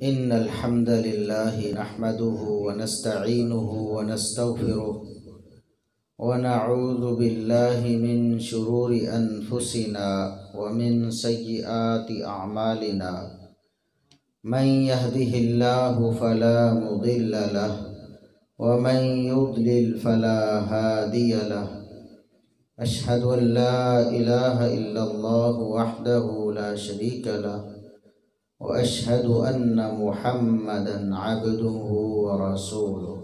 इन्नल हम्दलिल्लाहि नहमदुहु व नस्तईनुहु व नस्तगफिरुह व नऊज़ु बिल्लाहि मिन शुरूरि अनफुसिना व मिन सय्यिआति अअमालिना मन यहदिहिल्लाहु फला मुदिल्ल लहु व मन युद्लिल फला हादिय लहु। अशहदु अन ला इलाहा इल्लल्लाहु वहदहु ला शरीका लहु व अशहदु अन्न मुहम्मदन अब्दुहु व रसूलुहु।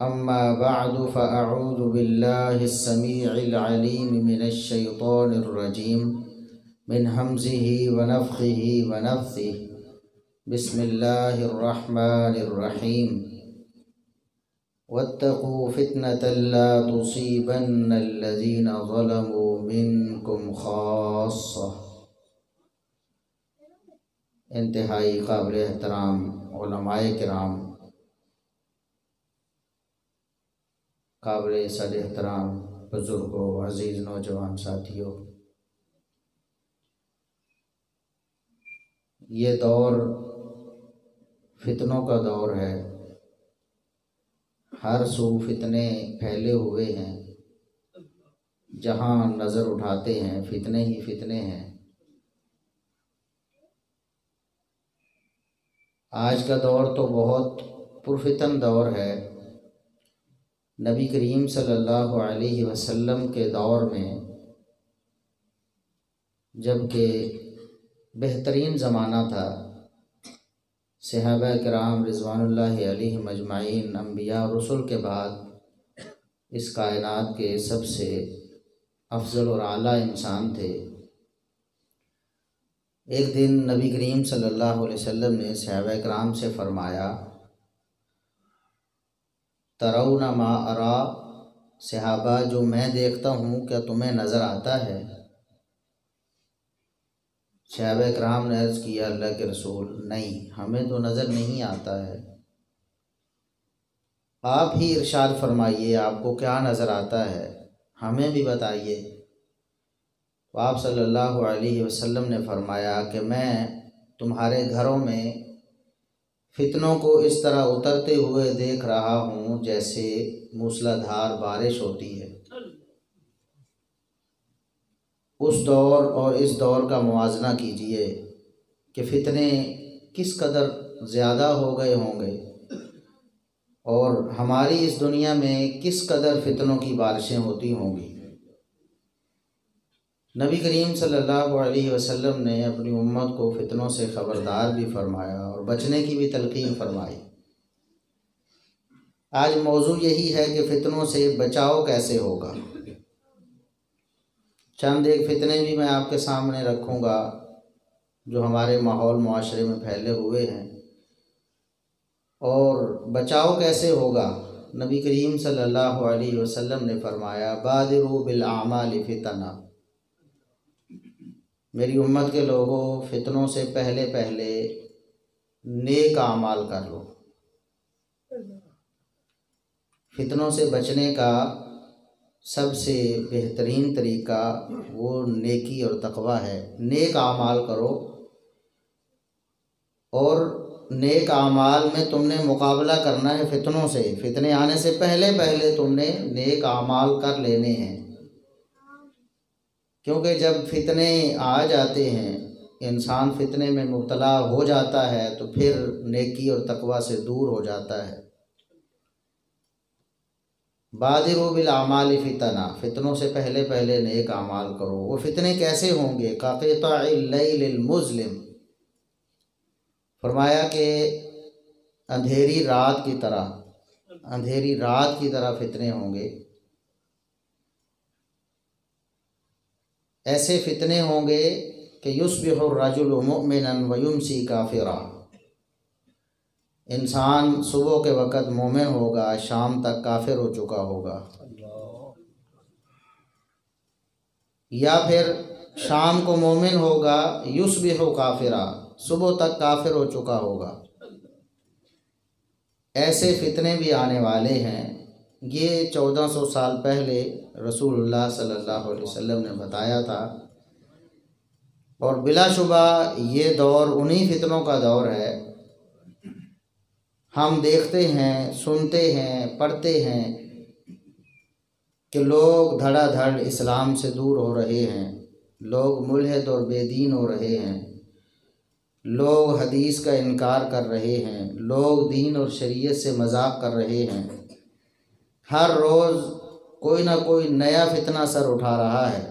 अम्मा बअदु फ़अऊज़ु बिल्लाहिस समीइल अलीम मिनश शैतानिर रजीम मिन हम्ज़िही व नफ़्ख़िही व नफ़्सिही। बिस्मिल्लाहिर रहमानिर रहीम। वत्तक़ू फ़ितनतन ला तुसीबन्नल लज़ीना ज़लमू मिनकुम ख़ास्सा। इंतहाई काबिल एहतराम उलमाए किराम, काबिल सद एहतराम बुज़ुर्गों, अज़ीज़ नौजवान साथियों, ये दौर फितनों का दौर है। हर सू फितने फैले हुए हैं। जहाँ नज़र उठाते हैं फितने ही फितने हैं। आज का दौर तो बहुत पुरफितन दौर है। नबी करीम सल्लल्लाहु अलैहि वसल्लम के दौर में, जबकि बेहतरीन ज़माना था, सहाबा किराम रिज़वानुल्लाहि अलैहिम अजमाइन, अंबिया रसूल के बाद इस कायनात के सबसे अफजल और आला इंसान थे। एक दिन नबी करीम सल्लल्लाहु अलैहि वसल्लम ने सहाबा किराम से फरमाया, तरौना मा अरा, सहाबा जो मैं देखता हूँ क्या तुम्हें नज़र आता है? सहाबा किराम ने अर्ज़ किया, अल्लाह के रसूल, नहीं, हमें तो नज़र नहीं आता है। आप ही इरशाद फरमाइए, आपको क्या नज़र आता है, हमें भी बताइए। तो आप सल्लल्लाहु अलैहि वसल्लम ने फरमाया कि मैं तुम्हारे घरों में फितनों को इस तरह उतरते हुए देख रहा हूँ जैसे मूसलाधार बारिश होती है। उस दौर और इस दौर का मुवाज़ना कीजिए कि फितने किस कदर ज़्यादा हो गए होंगे और हमारी इस दुनिया में किस कदर फितनों की बारिशें होती होंगी। नबी करीम सल्लल्लाहु अलैहि वसल्लम ने अपनी उम्मत को फितनों से ख़बरदार भी फरमाया और बचने की भी तलकीन फरमाई। आज मौजू यही है कि फितनों से बचाव कैसे होगा। चंद एक फितने भी मैं आपके सामने रखूँगा जो हमारे माहौल मुआशरे में फैले हुए हैं, और बचाव कैसे होगा। नबी करीम सल्लल्लाहु अलैहि वसल्लम ने फरमाया, बादिरू बिल आमाल फितना, मेरी उम्मत के लोगों, फितनों से पहले पहले नेक आमाल कर लो। फितनों से बचने का सबसे बेहतरीन तरीका वो नेकी और तकवा है। नेक आमाल करो और नेक आमाल में तुमने मुकाबला करना है फितनों से। फितने आने से पहले पहले तुमने नेक आमाल कर लेने हैं, क्योंकि जब फितने आ जाते हैं, इंसान फितने में मुब्तला हो जाता है तो फिर नेकी और तकवा से दूर हो जाता है। बादिरू बिल आमाल फितना, फितनों से पहले पहले नेक आमाल करो। वो फितने कैसे होंगे? काक़िताइल लैलिल मुज़लिम, फरमाया कि अंधेरी रात की तरह फितने होंगे। ऐसे फितने होंगे कि युस्बिहु रजुलु मुमिनन व युमसी काफिरा, इंसान सुबह के वक़्त मोमिन होगा, शाम तक काफिर हो चुका होगा। या फिर शाम को मोमिन होगा, युस्बिहु काफिरा, सुबह तक काफिर हो चुका होगा। ऐसे फितने भी आने वाले हैं। ये 1400 साल पहले रसूलुल्लाह सल्लल्लाहु अलैहि वसल्लम ने बताया था। और बिलाशुबा ये दौर उन्हीं फितनों का दौर है। हम देखते हैं, सुनते हैं, पढ़ते हैं कि लोग धड़ाधड़ इस्लाम से दूर हो रहे हैं, लोग मुल्हिद और बेदीन हो रहे हैं, लोग हदीस का इनकार कर रहे हैं, लोग दीन और शरीयत से मजाक कर रहे हैं। हर रोज़ कोई ना कोई नया फितना सर उठा रहा है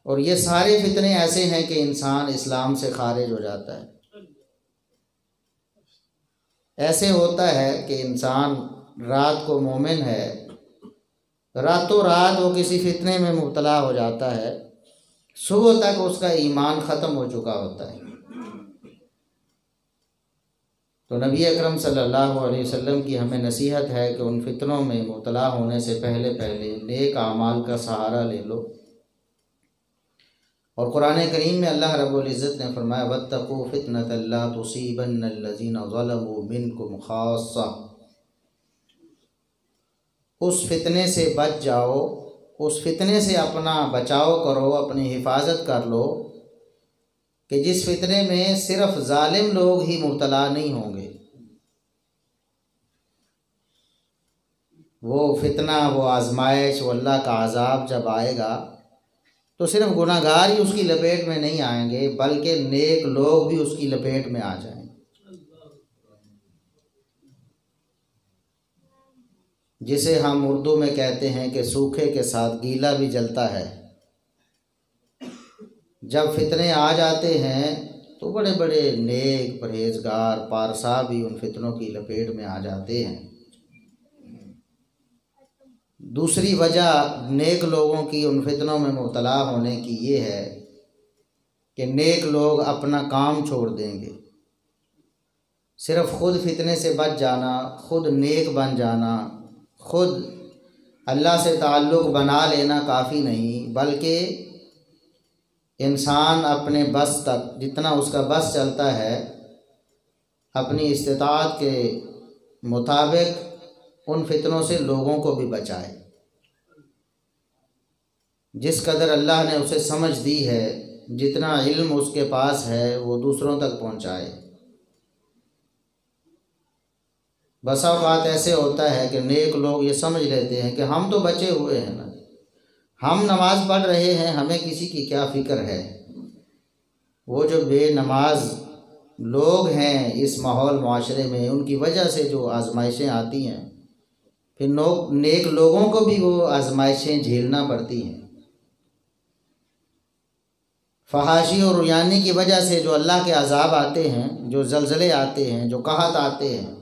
और ये सारे फितने ऐसे हैं कि इंसान इस्लाम से खारिज हो जाता है। ऐसे होता है कि इंसान रात को मोमिन है, रातों रात वो किसी फितने में मुब्तला हो जाता है, सुबह तक उसका ईमान ख़त्म हो चुका होता है। तो नबी अकरम सल्लल्लाहु अलैहि वसल्लम की हमें नसीहत है कि उन फितनों में मुब्तला होने से पहले पहले नेक आमाल का सहारा ले लो। और कुरान करीम में अल्लाह रब्बुल इज़्ज़त ने फरमाया वत्तक़ू फितनतन ला तुसीबन्नल्लज़ीना ज़लमू मिनकुम खास्सा। उस फितने से बच जाओ, उस फितने से अपना बचाव करो, अपनी हिफाजत कर लो कि जिस फितने में सिर्फ जालिम लोग ही मुब्तला नहीं होंगे। वो फितना, वो आजमाइश, वो अल्लाह का अजाब जब आएगा तो सिर्फ गुनाहगार ही उसकी लपेट में नहीं आएंगे, बल्कि नेक लोग भी उसकी लपेट में आ जाएंगे। जिसे हम उर्दू में कहते हैं कि सूखे के साथ गीला भी जलता है। जब फितने आ जाते हैं तो बड़े बड़े नेक परहेजगार पारसा भी उन फितनों की लपेट में आ जाते हैं। दूसरी वजह नेक लोगों की उन फितनों में मुब्तला होने की ये है कि नेक लोग अपना काम छोड़ देंगे। सिर्फ खुद फितने से बच जाना, खुद नेक बन जाना, खुद अल्लाह से ताल्लुक़ बना लेना काफ़ी नहीं, बल्कि इंसान अपने बस तक, जितना उसका बस चलता है, अपनी इस्तिताअत के मुताबिक उन फितनों से लोगों को भी बचाए। जिस कदर अल्लाह ने उसे समझ दी है, जितना इल्म उसके पास है, वो दूसरों तक पहुँचाए। बसा औक़ात ऐसे होता है कि नेक लोग ये समझ लेते हैं कि हम तो बचे हुए हैं ना, हम नमाज़ पढ़ रहे हैं, हमें किसी की क्या फ़िक्र है। वो जो बेनमाज लोग हैं इस माहौल माशरे में, उनकी वजह से जो आजमाइशें आती हैं, फिर नेक लोगों को भी वो आजमाइशें झेलना पड़ती हैं। फहाशी और रुयानी की वजह से जो अल्लाह के अजाब आते हैं, जो ज़लज़ले आते हैं, जो कहत आते हैं,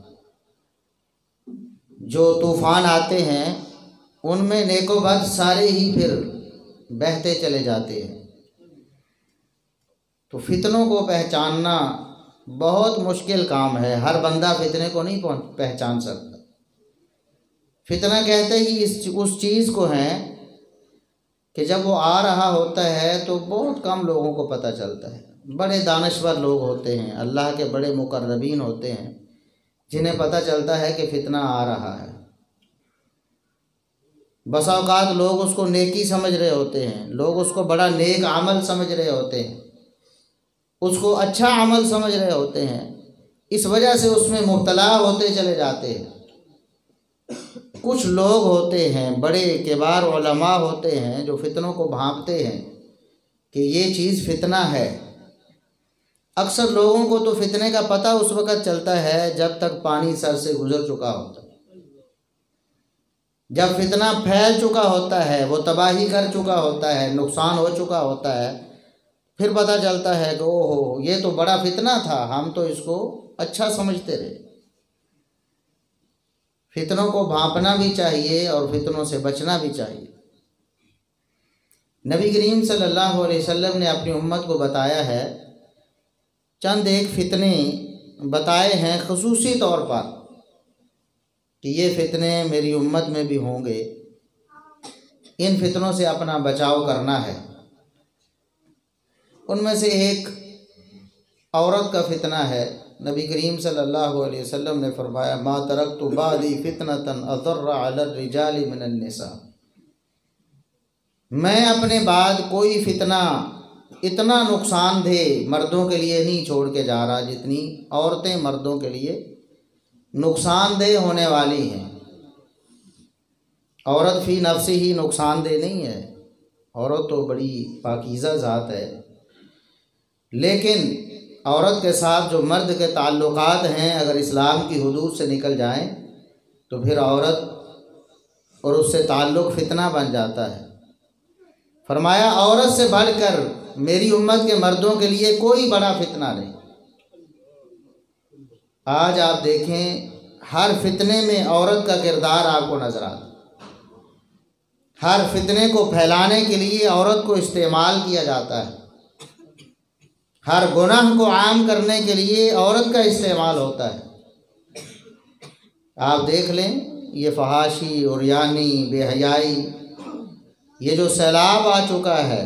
जो तूफ़ान आते हैं, उनमें नेको बद सारे ही फिर बहते चले जाते हैं। तो फितनों को पहचानना बहुत मुश्किल काम है। हर बंदा फितने को नहीं पहचान सकता। फितना कहते ही उस चीज़ को है कि जब वो आ रहा होता है तो बहुत कम लोगों को पता चलता है। बड़े दानश्वर लोग होते हैं, अल्लाह के बड़े मुकर्रबीन होते हैं, जिन्हें पता चलता है कि फितना आ रहा है। बसा औक़ात लोग उसको नेकी समझ रहे होते हैं, लोग उसको बड़ा नेक अमल समझ रहे होते हैं, उसको अच्छा अमल समझ रहे होते हैं, इस वजह से उसमें मुब्तला होते चले जाते हैं। कुछ लोग होते हैं, बड़े किबार उलमा होते हैं, जो फितनों को भांपते हैं कि ये चीज़ फितना है। अक्सर लोगों को तो फितने का पता उस वक़्त चलता है जब तक पानी सर से गुज़र चुका होता है। जब फितना फैल चुका होता है, वो तबाही कर चुका होता है, नुकसान हो चुका होता है, फिर पता चलता है कि ओहो ये तो बड़ा फितना था, हम तो इसको अच्छा समझते रहे। फितनों को भांपना भी चाहिए और फितनों से बचना भी चाहिए। नबी करीम सल्लल्लाहु अलैहि वसल्लम ने अपनी उम्मत को बताया है, चंद एक फितने बताए हैं खुसूसी तौर पर कि ये फितने मेरी उम्मत में भी होंगे, इन फितनों से अपना बचाव करना है। उनमें से एक औरत का फितना है। नबी करीम सल्लल्लाहु अलैहि वसल्लम ने फरमाया मा तरक्तु बादी फितनतन अज़र्रा अलर रिजाली मिनन निसा। मैं अपने बाद कोई फितना इतना नुकसानदेह मर्दों के लिए नहीं छोड़ के जा रहा जितनी औरतें मर्दों के लिए नुकसानदेह होने वाली हैं। औरत फ़ी नफ्सी ही नुकसानदेह नहीं है, औरत तो बड़ी पाकीज़ा ज़ात है, लेकिन औरत के साथ जो मर्द के ताल्लुकात हैं अगर इस्लाम की हुदूद से निकल जाएं तो फिर औरत और उससे ताल्लुक़ फितना बन जाता है। फरमाया औरत से बढ़कर मेरी उम्मत के मर्दों के लिए कोई बड़ा फितना नहीं। आज आप देखें हर फितने में औरत का किरदार आपको नज़र आता है। हर फितने को फैलाने के लिए औरत को इस्तेमाल किया जाता है। हर गुनाह को आम करने के लिए औरत का इस्तेमाल होता है। आप देख लें ये फहाशी और यानी बेहयाई, ये जो सैलाब आ चुका है,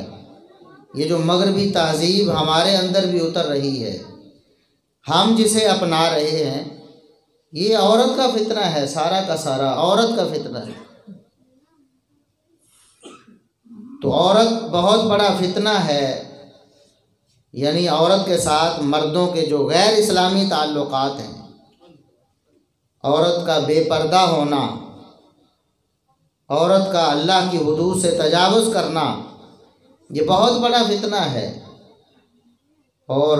ये जो मगरबी तहज़ीब हमारे अंदर भी उतर रही है, हम जिसे अपना रहे हैं, ये औरत का फितना है, सारा का सारा औरत का फितना है। तो औरत बहुत बड़ा फितना है, यानी औरत के साथ मर्दों के जो गैर इस्लामी ताल्लुकात हैं, औरत का बेपर्दा होना, औरत का अल्लाह की हुदूद से तजावुज़ करना, ये बहुत बड़ा फितना है। और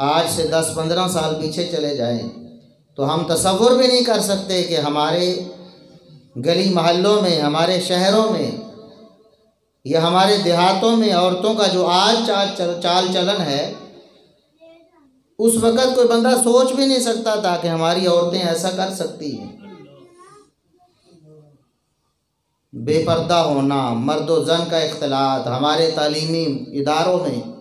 आज से 10-15 साल पीछे चले जाएं तो हम तसव्वुर भी नहीं कर सकते कि हमारे गली मोहल्लों में, हमारे शहरों में या हमारे देहातों में औरतों का जो आज चाल चलन है, उस वक़्त कोई बंदा सोच भी नहीं सकता था कि हमारी औरतें ऐसा कर सकती हैं। बेपर्दा होना, मर्द व ज़न का इख्तिलात, हमारे तालीमी इदारों में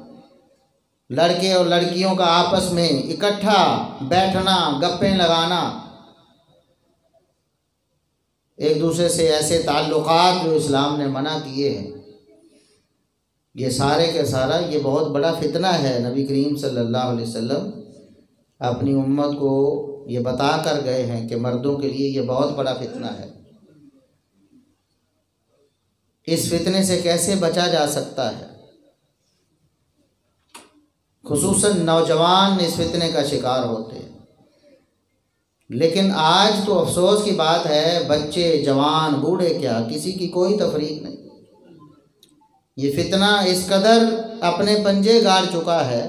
लड़के और लड़कियों का आपस में इकट्ठा बैठना, गप्पें लगाना, एक दूसरे से ऐसे ताल्लुकात जो इस्लाम ने मना किए हैं, ये सारे के सारा ये बहुत बड़ा फितना है। नबी करीम सल्लल्लाहु अलैहि वसल्लम अपनी उम्मत को ये बता कर गए हैं कि मर्दों के लिए ये बहुत बड़ा फितना है। इस फितने से कैसे बचा जा सकता है? खुसूसन नौजवान इस फितने का शिकार होते हैं। लेकिन आज तो अफसोस की बात है, बच्चे, जवान, बूढ़े, क्या किसी की कोई तफरीक नहीं। ये फितना इस कदर अपने पंजे गाड़ चुका है,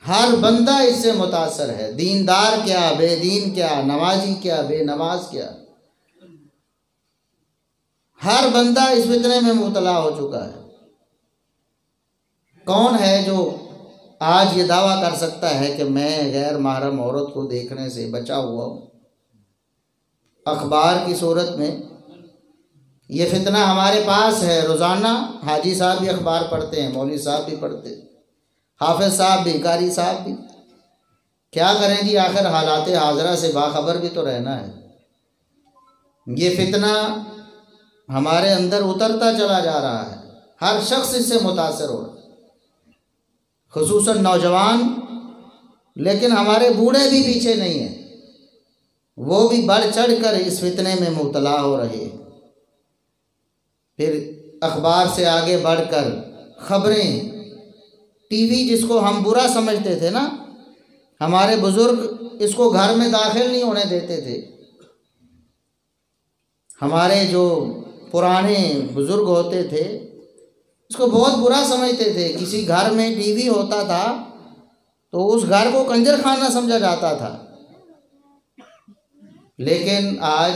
हर बंदा इससे मुतासर है। दीनदार क्या, बेदीन क्या, नमाजी क्या, बेनमाज क्या, हर बंदा इस फितने में मुबतला हो चुका है। कौन है जो आज ये दावा कर सकता है कि मैं गैर महरम औरत को देखने से बचा हुआ हूँ? अखबार की सूरत में ये फितना हमारे पास है। रोज़ाना हाजी साहब भी अखबार पढ़ते हैं, मौलवी साहब भी पढ़ते, हाफिज साहब भी, कारी साहब भी। क्या करें जी, आखिर हालात हाजरा से बाखबर भी तो रहना है। ये फितना हमारे अंदर उतरता चला जा रहा है, हर शख्स इससे मुतासर हो रहा है, खुसूसन नौजवान। लेकिन हमारे बूढ़े भी पीछे नहीं हैं, वो भी बढ़ चढ़ कर इस फितने में मुबतला हो रहे हैं। फिर अखबार से आगे बढ़कर ख़बरें, टीवी जिसको हम बुरा समझते थे ना, हमारे बुज़ुर्ग इसको घर में दाखिल नहीं होने देते थे। हमारे जो पुराने बुज़ुर्ग होते थे इसको बहुत बुरा समझते थे। किसी घर में टीवी होता था तो उस घर को कंजर खाना समझा जाता था। लेकिन आज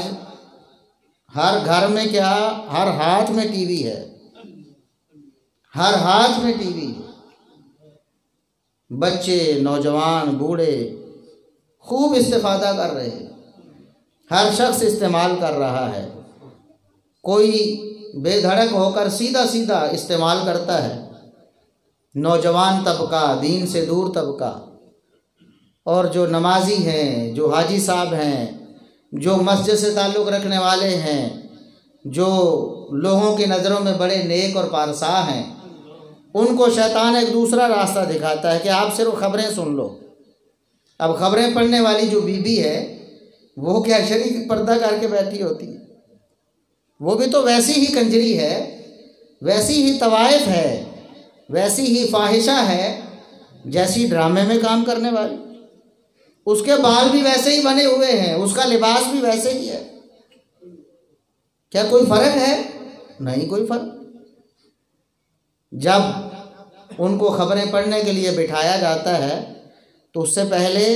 हर घर में क्या, हर हाथ में टीवी है, हर हाथ में टीवी। बच्चे, नौजवान, बूढ़े खूब इस्तेफादा कर रहे हैं, हर शख्स इस्तेमाल कर रहा है। कोई बेधड़क होकर सीधा सीधा इस्तेमाल करता है। नौजवान तबका, दीन से दूर तबका, और जो नमाजी हैं, जो हाजी साहब हैं, जो मस्जिद से ताल्लुक़ रखने वाले हैं, जो लोगों की नज़रों में बड़े नेक और पारसा हैं, उनको शैतान एक दूसरा रास्ता दिखाता है कि आप सिर्फ ख़बरें सुन लो। अब ख़बरें पढ़ने वाली जो बीबी है वो क्या शरीक पर्दा करके बैठी होती है? वो भी तो वैसी ही कंजरी है, वैसी ही तवाइफ है, वैसी ही फाहिशा है जैसी ड्रामे में काम करने वाली। उसके बाल भी वैसे ही बने हुए हैं, उसका लिबास भी वैसे ही है। क्या कोई फर्क है? नहीं, कोई फर्क। जब उनको खबरें पढ़ने के लिए बिठाया जाता है तो उससे पहले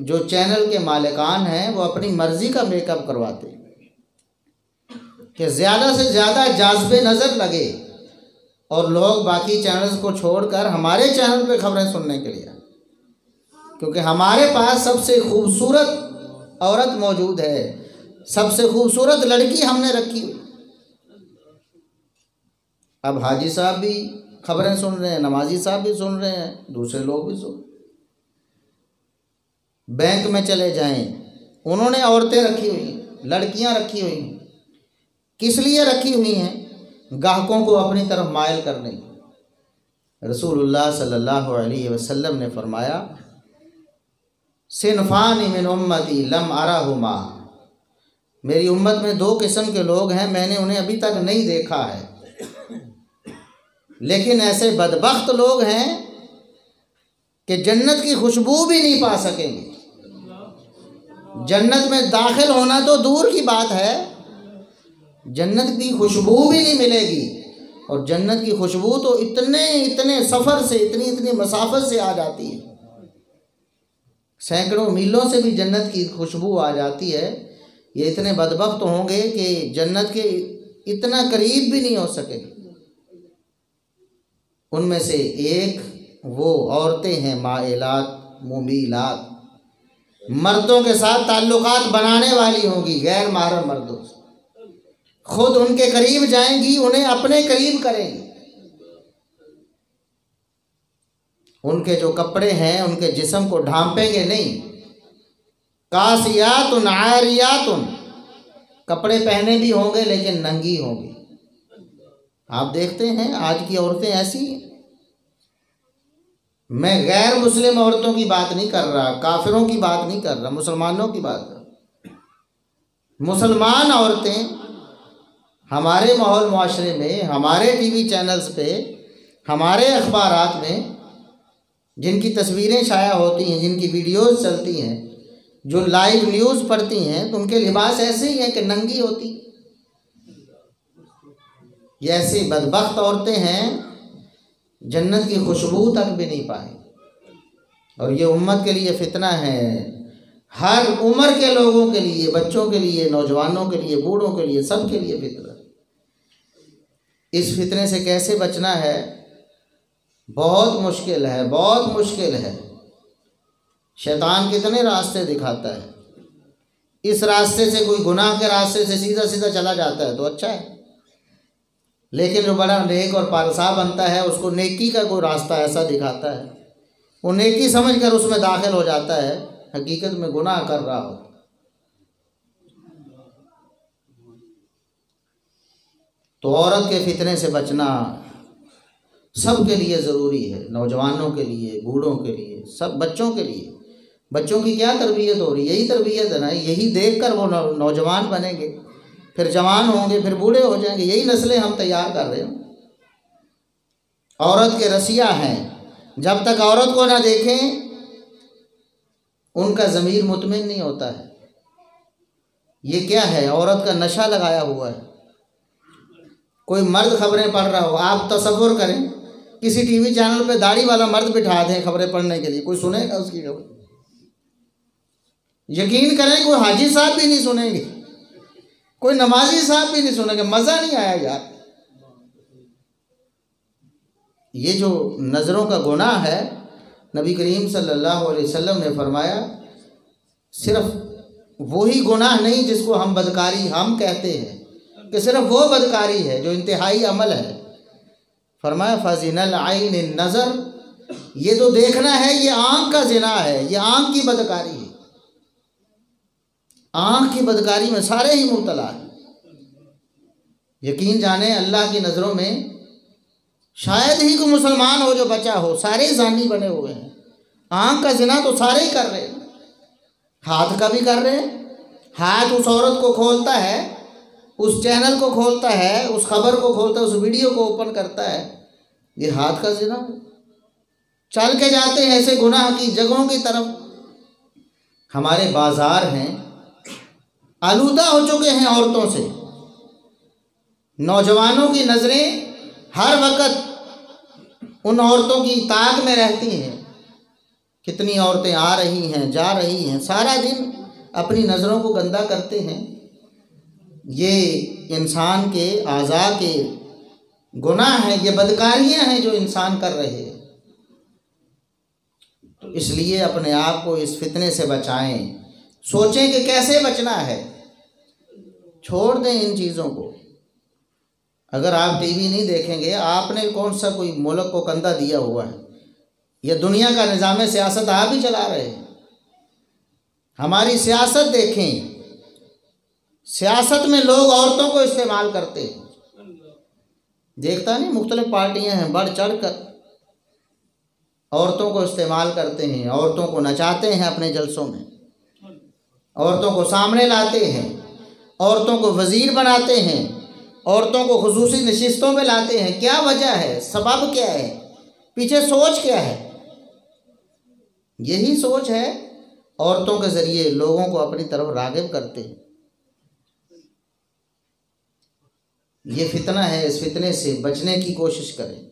जो चैनल के मालिकान हैं वो अपनी मर्जी का मेकअप करवाते हैं कि ज़्यादा से ज़्यादा जाज़बे नज़र लगे और लोग बाकी चैनल्स को छोड़कर हमारे चैनल पे खबरें सुनने के लिए, क्योंकि हमारे पास सबसे खूबसूरत औरत मौजूद है, सबसे खूबसूरत लड़की हमने रखी हुई। अब हाजी साहब भी खबरें सुन रहे हैं, नमाजी साहब भी सुन रहे हैं, दूसरे लोग भी सुन। बैंक में चले जाएं, उन्होंने औरतें रखी हुई, लड़कियां रखी हुई। किस लिए रखी हुई हैं? ग्राहकों को अपनी तरफ मायल करने। रसूलुल्लाह सल्लल्लाहु अलैहि वसल्लम ने फरमाया, सिनफ़ानी मिन उम्मती लम अराहुमा, मेरी उम्मत में दो किस्म के लोग हैं, मैंने उन्हें अभी तक नहीं देखा है। लेकिन ऐसे बदबख्त लोग हैं कि जन्नत की खुशबू भी नहीं पा सकेंगे। जन्नत में दाखिल होना तो दूर की बात है, जन्नत की खुशबू भी नहीं मिलेगी। और जन्नत की खुशबू तो इतने सफ़र से, इतनी मसाफत से आ जाती है, सैकड़ों मीलों से भी जन्नत की खुशबू आ जाती है। ये इतने बदबख्त होंगे कि जन्नत के इतना करीब भी नहीं हो सके। उनमें से एक वो औरतें हैं माइलात मुमीलात, मर्दों के साथ ताल्लुकात बनाने वाली होंगी, गैर महरम मर्दों से। खुद उनके करीब जाएंगी, उन्हें अपने करीब करेंगी। उनके जो कपड़े हैं उनके जिस्म को ढांपेंगे नहीं। कासियातुन आरियातुन, कपड़े पहने भी होंगे लेकिन नंगी होंगी। आप देखते हैं आज की औरतें ऐसी हैं। मैं गैर मुस्लिम औरतों की बात नहीं कर रहा, काफिरों की बात नहीं कर रहा, मुसलमानों की बात कर रहा। मुसलमान औरतें हमारे माहौल मुआशरे में, हमारे टीवी चैनल्स पे, हमारे अखबारात में जिनकी तस्वीरें शाया होती हैं, जिनकी वीडियोस चलती हैं, जो लाइव न्यूज़ पढ़ती हैं, तो उनके लिबास ऐसे ही हैं कि नंगी होती। ये ऐसी बदबख्त औरतें हैं जन्नत की खुशबू तक भी नहीं पाए। और ये उम्मत के लिए फितना है, हर उम्र के लोगों के लिए, बच्चों के लिए, नौजवानों के लिए, बूढ़ों के लिए, सब के लिए फितना। इस फितने से कैसे बचना है? बहुत मुश्किल है, बहुत मुश्किल है। शैतान कितने रास्ते दिखाता है। इस रास्ते से, कोई गुनाह के रास्ते से सीधा सीधा चला जाता है तो अच्छा है, लेकिन जो बड़ा नेक और पारसा बनता है उसको नेकी का कोई रास्ता ऐसा दिखाता है, वो नेकी समझकर उसमें दाखिल हो जाता है, हकीकत में गुनाह कर रहा हो। तो औरत के फितने से बचना सब के लिए ज़रूरी है, नौजवानों के लिए, बूढ़ों के लिए, सब बच्चों के लिए। बच्चों की क्या तरबियत हो रही है? यही तरबियत है ना, यही देखकर वो नौजवान बनेंगे, फिर जवान होंगे, फिर बूढ़े हो जाएंगे। यही नस्लें हम तैयार कर रहे हैं। औरत के रसिया हैं, जब तक औरत को ना देखें उनका ज़मीर मुतमिन नहीं होता है। ये क्या है? औरत का नशा लगाया हुआ है। कोई मर्द खबरें पढ़ रहा हो, आप तसव्वुर करें किसी टीवी चैनल पे दाढ़ी वाला मर्द बिठा दें खबरें पढ़ने के लिए, कोई सुनेगा उसकी खबर? यकीन करें कोई हाजी साहब भी नहीं सुनेंगे, कोई नमाजी साहब भी नहीं सुनेंगे, मज़ा नहीं आया यार। ये जो नज़रों का गुनाह है, नबी करीम सल्लल्लाहु अलैहि वसल्लम ने फरमाया, सिर्फ वही गुनाह नहीं जिसको हम बदकारी हम कहते हैं, कि सिर्फ वो बदकारी है जो इंतहाई अमल है। फरमाया फ़ज़िनल आइन नज़र, ये तो देखना है, ये आँख का ज़िना है, ये आँख की बदकारी है। आँख की बदकारी में सारे ही मुब्तला हैं। यकीन जाने अल्लाह की नज़रों में शायद ही कोई मुसलमान हो जो बचा हो, सारे ज़ानी बने हुए हैं। आँख का ज़िना तो सारे ही कर रहे हैं, हाथ का भी कर रहे हैं। हाथ उस औरत को खोलता है, उस चैनल को खोलता है, उस खबर को खोलता है, उस वीडियो को ओपन करता है, ये हाथ का ज़िना। चल के जाते हैं ऐसे गुनाह की जगहों की तरफ। हमारे बाज़ार हैं आलूदा हो चुके हैं औरतों से। नौजवानों की नज़रें हर वक्त उन औरतों की ताक में रहती हैं। कितनी औरतें आ रही हैं, जा रही हैं, सारा दिन अपनी नज़रों को गंदा करते हैं। ये इंसान के आज़ा के गुनाह हैं, ये बदकारियां हैं जो इंसान कर रहे हैं। तो इसलिए अपने आप को इस फितने से बचाएं। सोचें कि कैसे बचना है, छोड़ दें इन चीज़ों को। अगर आप टीवी नहीं देखेंगे, आपने कौन सा कोई मुल्क को कंधा दिया हुआ है? यह दुनिया का निज़ाम सियासत आप ही चला रहे हैं। हमारी सियासत देखें, सियासत में लोग औरतों को इस्तेमाल करते हैं। देखता नहीं, मुख्तलिफ पार्टियां हैं, बढ़ चढ़ कर औरतों को इस्तेमाल करते हैं, औरतों को नचाते हैं अपने जलसों में, औरतों को सामने लाते हैं, औरतों को वज़ीर बनाते हैं, औरतों को खुसूसी नशिस्तों में लाते हैं। क्या वजह है? सबब क्या है? पीछे सोच क्या है? यही सोच है, औरतों के ज़रिए लोगों को अपनी तरफ राग़िब करते हैं। ये फितना है, इस फितने से बचने की कोशिश करें,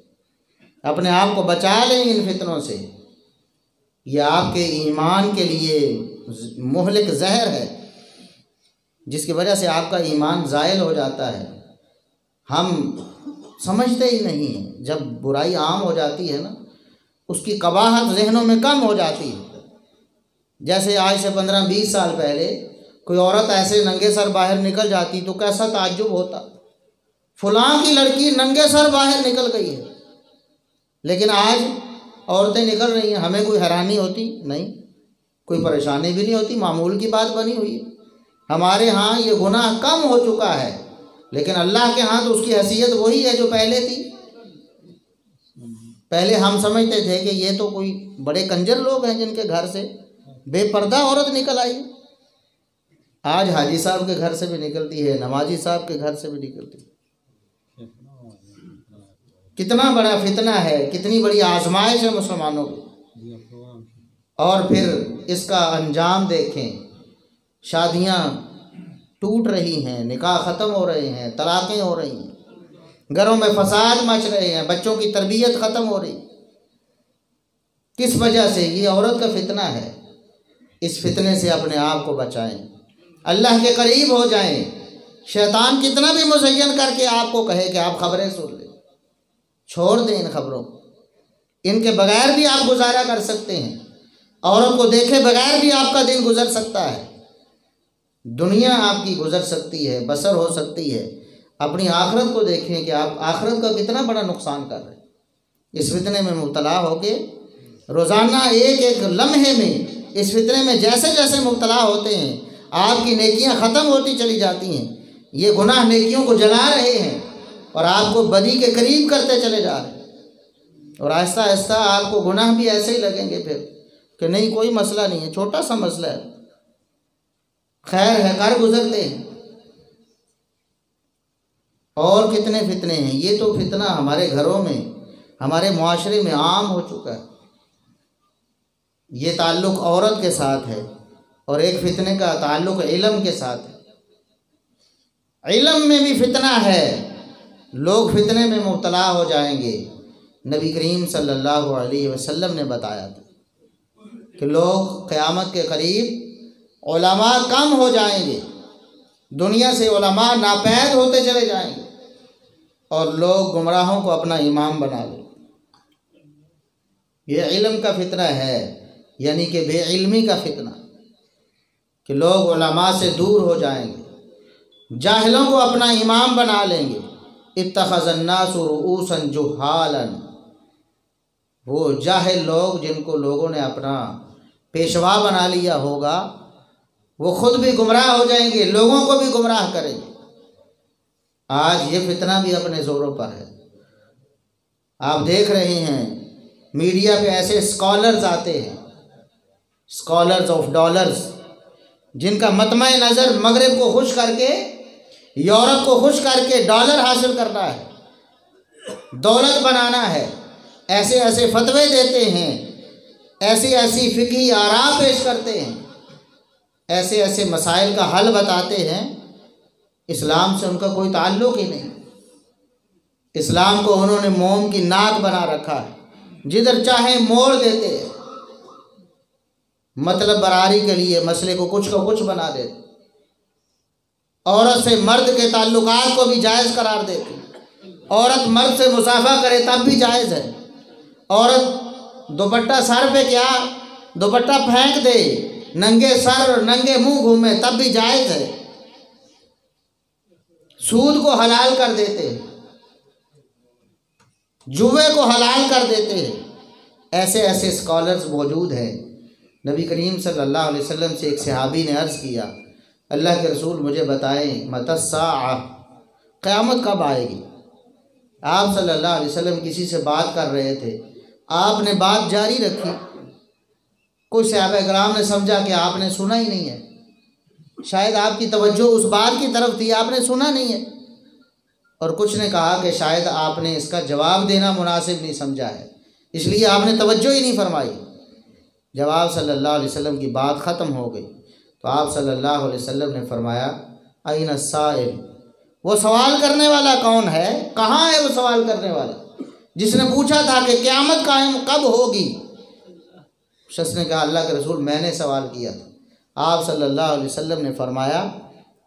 अपने आप को बचा लें इन फितनों से। ये आपके ईमान के लिए मुहलिक जहर है, जिसकी वजह से आपका ईमान ज़ायल हो जाता है। हम समझते ही नहीं हैं, जब बुराई आम हो जाती है ना, उसकी कबाहत जहनों में कम हो जाती है। जैसे आज से 15-20 साल पहले कोई औरत ऐसे नंगे सर बाहर निकल जाती तो कैसा ताज्जुब होता, फलां की लड़की नंगे सर बाहर निकल गई है। लेकिन आज औरतें निकल रही हैं, हमें कोई हैरानी होती नहीं, कोई परेशानी भी नहीं होती, मामूल की बात बनी हुई है। हमारे यहाँ ये गुनाह कम हो चुका है, लेकिन अल्लाह के यहाँ तो उसकी हैसियत वही है जो पहले थी। पहले हम समझते थे कि ये तो कोई बड़े कंजर लोग हैं जिनके घर से बेपर्दा औरत निकल आई। आज हाजी साहब के घर से भी निकलती है, नमाजी साहब के घर से भी निकलती है। कितना बड़ा फितना है, कितनी बड़ी आजमाइश है मुसलमानों की। और फिर इसका अंजाम देखें, शादियां टूट रही हैं, निकाह ख़त्म हो रहे हैं, तलाक़ें हो रही हैं, घरों में फसाद मच रहे हैं, बच्चों की तरबियत ख़त्म हो रही। किस वजह से? ये औरत का फितना है। इस फितने से अपने आप को बचाएं, अल्लाह के करीब हो जाएं। शैतान कितना भी मुज़य्यन करके आपको कहे कि आप ख़बरें सुन लें, छोड़ दें इन खबरों को। इनके बगैर भी आप गुजारा कर सकते हैं, औरत को देखे बगैर भी आपका दिन गुजर सकता है, दुनिया आपकी गुजर सकती है, बसर हो सकती है। अपनी आखिरत को देखें कि आप आखिरत का कितना बड़ा नुकसान कर रहे हैं। इस फितने में मुब्तला होके रोज़ाना एक एक लम्हे में इस फितने में जैसे जैसे मुब्तला होते हैं, आपकी नेकियां ख़त्म होती चली जाती हैं। ये गुनाह नेकियों को जला रहे हैं और आपको बदी के करीब करते चले जा रहे हैं। और आहिस्ता आहिस्ता आपको गुनाह भी ऐसे ही लगेंगे फिर कि नहीं, कोई मसला नहीं है, छोटा सा मसला है, खैर है, कर गुजरते हैं। और कितने फितने हैं। ये तो फितना हमारे घरों में, हमारे मुआशरे में आम हो चुका है। ये ताल्लुक़ औरत के साथ है और एक फितने का ताल्लुक़ इल्म के साथ है। इल्म में भी फितना है, लोग फितने में मुब्तला हो जाएंगे। नबी करीम सल्लल्लाहु अलैहि वसल्लम ने बताया था कि लोग क़यामत के करीब उलमा कम हो जाएंगे, दुनिया से उलमा नापैद होते चले जाएंगे और लोग गुमराहों को अपना इमाम बना लें। ये इल्म का फितना है, यानी कि बेइल्मी का फितना, कि लोग उलमा से दूर हो जाएंगे, जाहिलों को अपना इमाम बना लेंगे। इत्तख़ज़न्नासु रुऊसन जुहालन, वो जाहिल लोग जिनको लोगों ने अपना पेशवा बना लिया होगा, वो ख़ुद भी गुमराह हो जाएंगे, लोगों को भी गुमराह करेंगे। आज ये फितना भी अपने ज़ोरों पर है। आप देख रहे हैं मीडिया पे ऐसे स्कॉलर्स आते हैं, स्कॉलर्स ऑफ डॉलर्स, जिनका मतमा नज़र मगरिब को खुश करके, यूरोप को खुश करके डॉलर हासिल करना है। दौलत बनाना है, ऐसे ऐसे फतवे देते हैं, ऐसी ऐसी फ़िक़ही आरा पेश करते हैं, ऐसे ऐसे मसाइल का हल बताते हैं, इस्लाम से उनका कोई ताल्लुक़ ही नहीं। इस्लाम को उन्होंने मोम की नाक बना रखा है, जिधर चाहे मोड़ देते हैं, मतलब बरारी के लिए मसले को कुछ का कुछ बना देते। औरत से मर्द के ताल्लुकात को भी जायज़ करार देते। औरत मर्द से मुसाफा करे तब भी जायज़ है। औरत दुपट्टा सर पे क्या, दुपट्टा फेंक दे, नंगे सर और नंगे मुंह घूमे तब भी जायज़ है। सूद को हलाल कर देते, जुए को हलाल कर देते हैं। ऐसे ऐसे स्कॉलर्स मौजूद हैं। नबी करीम सल्लल्लाहु अलैहि वसल्लम से एक सहाबी ने अर्ज़ किया, अल्लाह के रसूल मुझे बताएं मतस्साअ, क़यामत कब आएगी। आप सल्लल्लाहु अलैहि वसल्लम किसी से बात कर रहे थे, आपने बात जारी रखी। कुछ सहाबा किराम ने समझा कि आपने सुना ही नहीं है, शायद आपकी तवज्जो उस बात की तरफ थी, आपने सुना नहीं है। और कुछ ने कहा कि शायद आपने इसका जवाब देना मुनासिब नहीं समझा है, इसलिए आपने तवज्जो ही नहीं फरमाई। जब आप सल्लल्लाहु अलैहि वसल्लम की बात ख़त्म हो गई तो आप सल्लल्लाहु अलैहि वसल्लम ने फरमाया, अय्न साइल, वो सवाल करने वाला कौन है, कहाँ है वो सवाल करने वाला जिसने पूछा था कि क़यामत कायम कब होगी। शख्स ने कहा, अल्लाह के रसूल मैंने सवाल किया था। आप सल्लल्लाहु अलैहि वसल्लम ने फरमाया,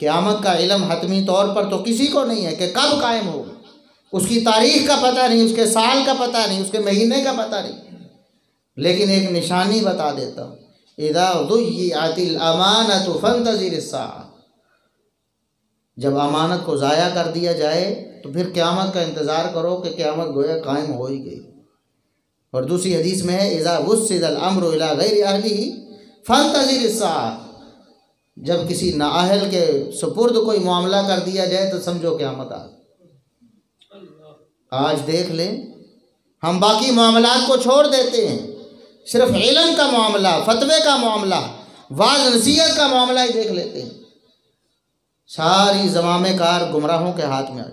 क़यामत का इल्म हतमी तौर पर तो किसी को नहीं है कि कब कायम होगी, उसकी तारीख़ का पता नहीं, उसके साल का पता नहीं, उसके महीने का पता नहीं, लेकिन एक निशानी बता देता हूँ, इज़ा दुय्यिअतिल अमानतु फंतज़िर अस्साअ, जब अमानत को ज़ाया कर दिया जाए तो फिर क़यामत का इंतज़ार करो कि क़यामत गोया कायम हो ही गई। और दूसरी हदीस में है, इज़ा वुस्सिदल अम्रु इला गैरि अहलिही फंतज़िर अस्साअ, जब किसी नाअहल के सुपुर्द कोई मामला कर दिया जाए तो समझो क़यामत आ गई। आज देख लें, हम बाकी मामलात को छोड़ देते हैं, सिर्फ इल्म का मामला, फतवे का मामला, वाज़ नसीहत का मामला ही देख लेते हैं। सारी ज़मामे कार गुमराहों के हाथ में आ,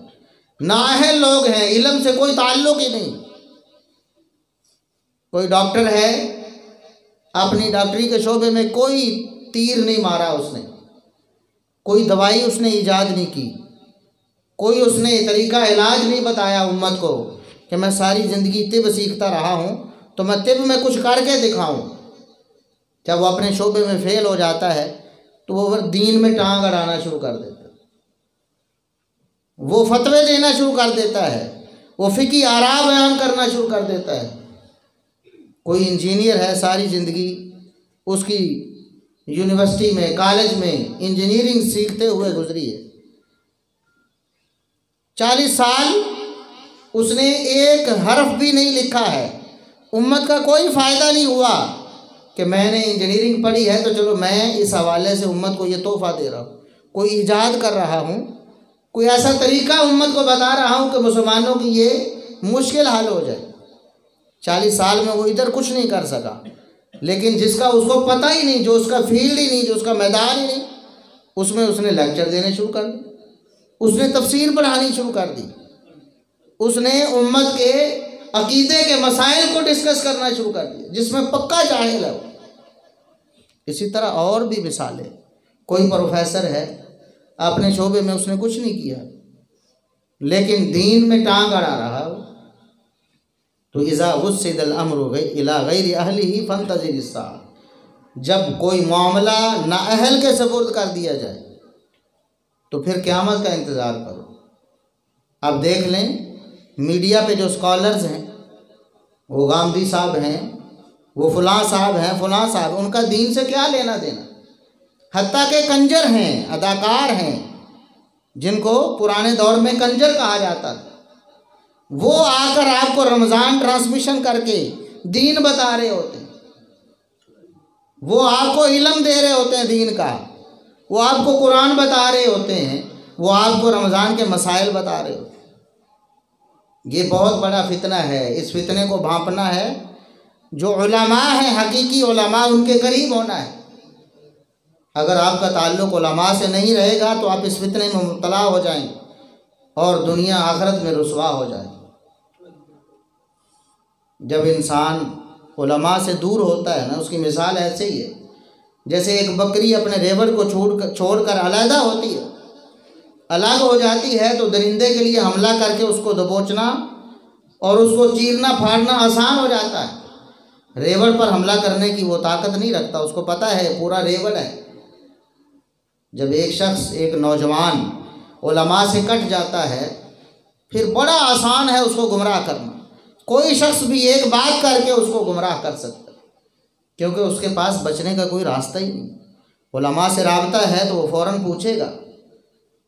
नाअहल लोग हैं, इल्म से कोई ताल्लुक़ ही नहीं। कोई डॉक्टर है, अपनी डॉक्टरी के शोबे में कोई तीर नहीं मारा उसने, कोई दवाई उसने ईजाद नहीं की, कोई उसने तरीका इलाज नहीं बताया उम्मत को कि मैं सारी ज़िंदगी तिब सीखता रहा हूँ तो मैं तिब में कुछ करके दिखाऊं। जब वो अपने शोबे में फ़ेल हो जाता है तो वो फिर दीन में टांग अड़ाना शुरू कर देता है, वो फतवे देना शुरू कर देता है, वो फ़िक़ही आरा बयान करना शुरू कर देता है। कोई इंजीनियर है, सारी ज़िंदगी उसकी यूनिवर्सिटी में, कॉलेज में इंजीनियरिंग सीखते हुए गुजरी है, 40 साल उसने एक हर्फ भी नहीं लिखा है। उम्मत का कोई फ़ायदा नहीं हुआ कि मैंने इंजीनियरिंग पढ़ी है तो चलो मैं इस हवाले से उम्मत को ये तोहफ़ा दे रहा हूँ, कोई ईजाद कर रहा हूँ, कोई ऐसा तरीका उम्मत को बता रहा हूँ कि मुसलमानों की ये मुश्किल हल हो जाए। 40 साल में वो इधर कुछ नहीं कर सका, लेकिन जिसका उसको पता ही नहीं, जो उसका फील्ड ही नहीं, जो उसका मैदान ही नहीं, उसमें उसने लेक्चर देने शुरू कर दिए, उसने तफसीर पढ़ानी शुरू कर दी, उसने उम्मत के अकीदे के मसाइल को डिस्कस करना शुरू कर दिया, जिसमें पक्का जाहिल है। इसी तरह और भी मिसालें। कोई प्रोफेसर है, अपने शोबे में उसने कुछ नहीं किया, लेकिन दीन में टांग अड़ा रहा हो, तो इज़ा वुस्सिदल अम्रु इला गैरि अहलिही फंतज़िर अस्साअ, जब कोई मामला नाअहल के सुपुर्द कर दिया जाए तो फिर क़यामत का इंतज़ार करो। अब देख लें, मीडिया पे जो स्कॉलर्स हैं, वो गांधी साहब हैं, वो फलां साहब हैं, फलां साहब, उनका दीन से क्या लेना देना। हत्ता के कंजर हैं, अदाकार हैं, जिनको पुराने दौर में कंजर कहा जाता था, वो आकर आपको रमज़ान ट्रांसमिशन करके दीन बता रहे होते हैं, वो आपको इल्म दे रहे होते हैं दीन का, वो आपको कुरान बता रहे होते हैं, वो आपको रमज़ान के मसाइल बता रहे होते हैं। ये बहुत बड़ा फितना है, इस फितने को भांपना है। जो उलमा हैं, हकीकी उलमा, उनके करीब होना है। अगर आपका ताल्लुक़ उलमा से नहीं रहेगा तो आप इस फितने में मुब्तला हो जाएंगे और दुनिया आखिरत में रुसवा हो जाएगी। जब इंसान उलमा से दूर होता है ना, उसकी मिसाल ऐसे ही है जैसे एक बकरी अपने रेवड़ को छोड़कर अलहदा होती है, अलग हो जाती है, तो दरिंदे के लिए हमला करके उसको दबोचना और उसको चीरना फाड़ना आसान हो जाता है। रेवड़ पर हमला करने की वो ताकत नहीं रखता, उसको पता है पूरा रेवड़ है। जब एक शख्स, एक नौजवान उलमा से कट जाता है, फिर बड़ा आसान है उसको गुमराह करना। कोई शख्स भी एक बात करके उसको गुमराह कर सकता है, क्योंकि उसके पास बचने का कोई रास्ता ही नहीं। उलमा से राबता है तो वो फ़ौरन पूछेगा,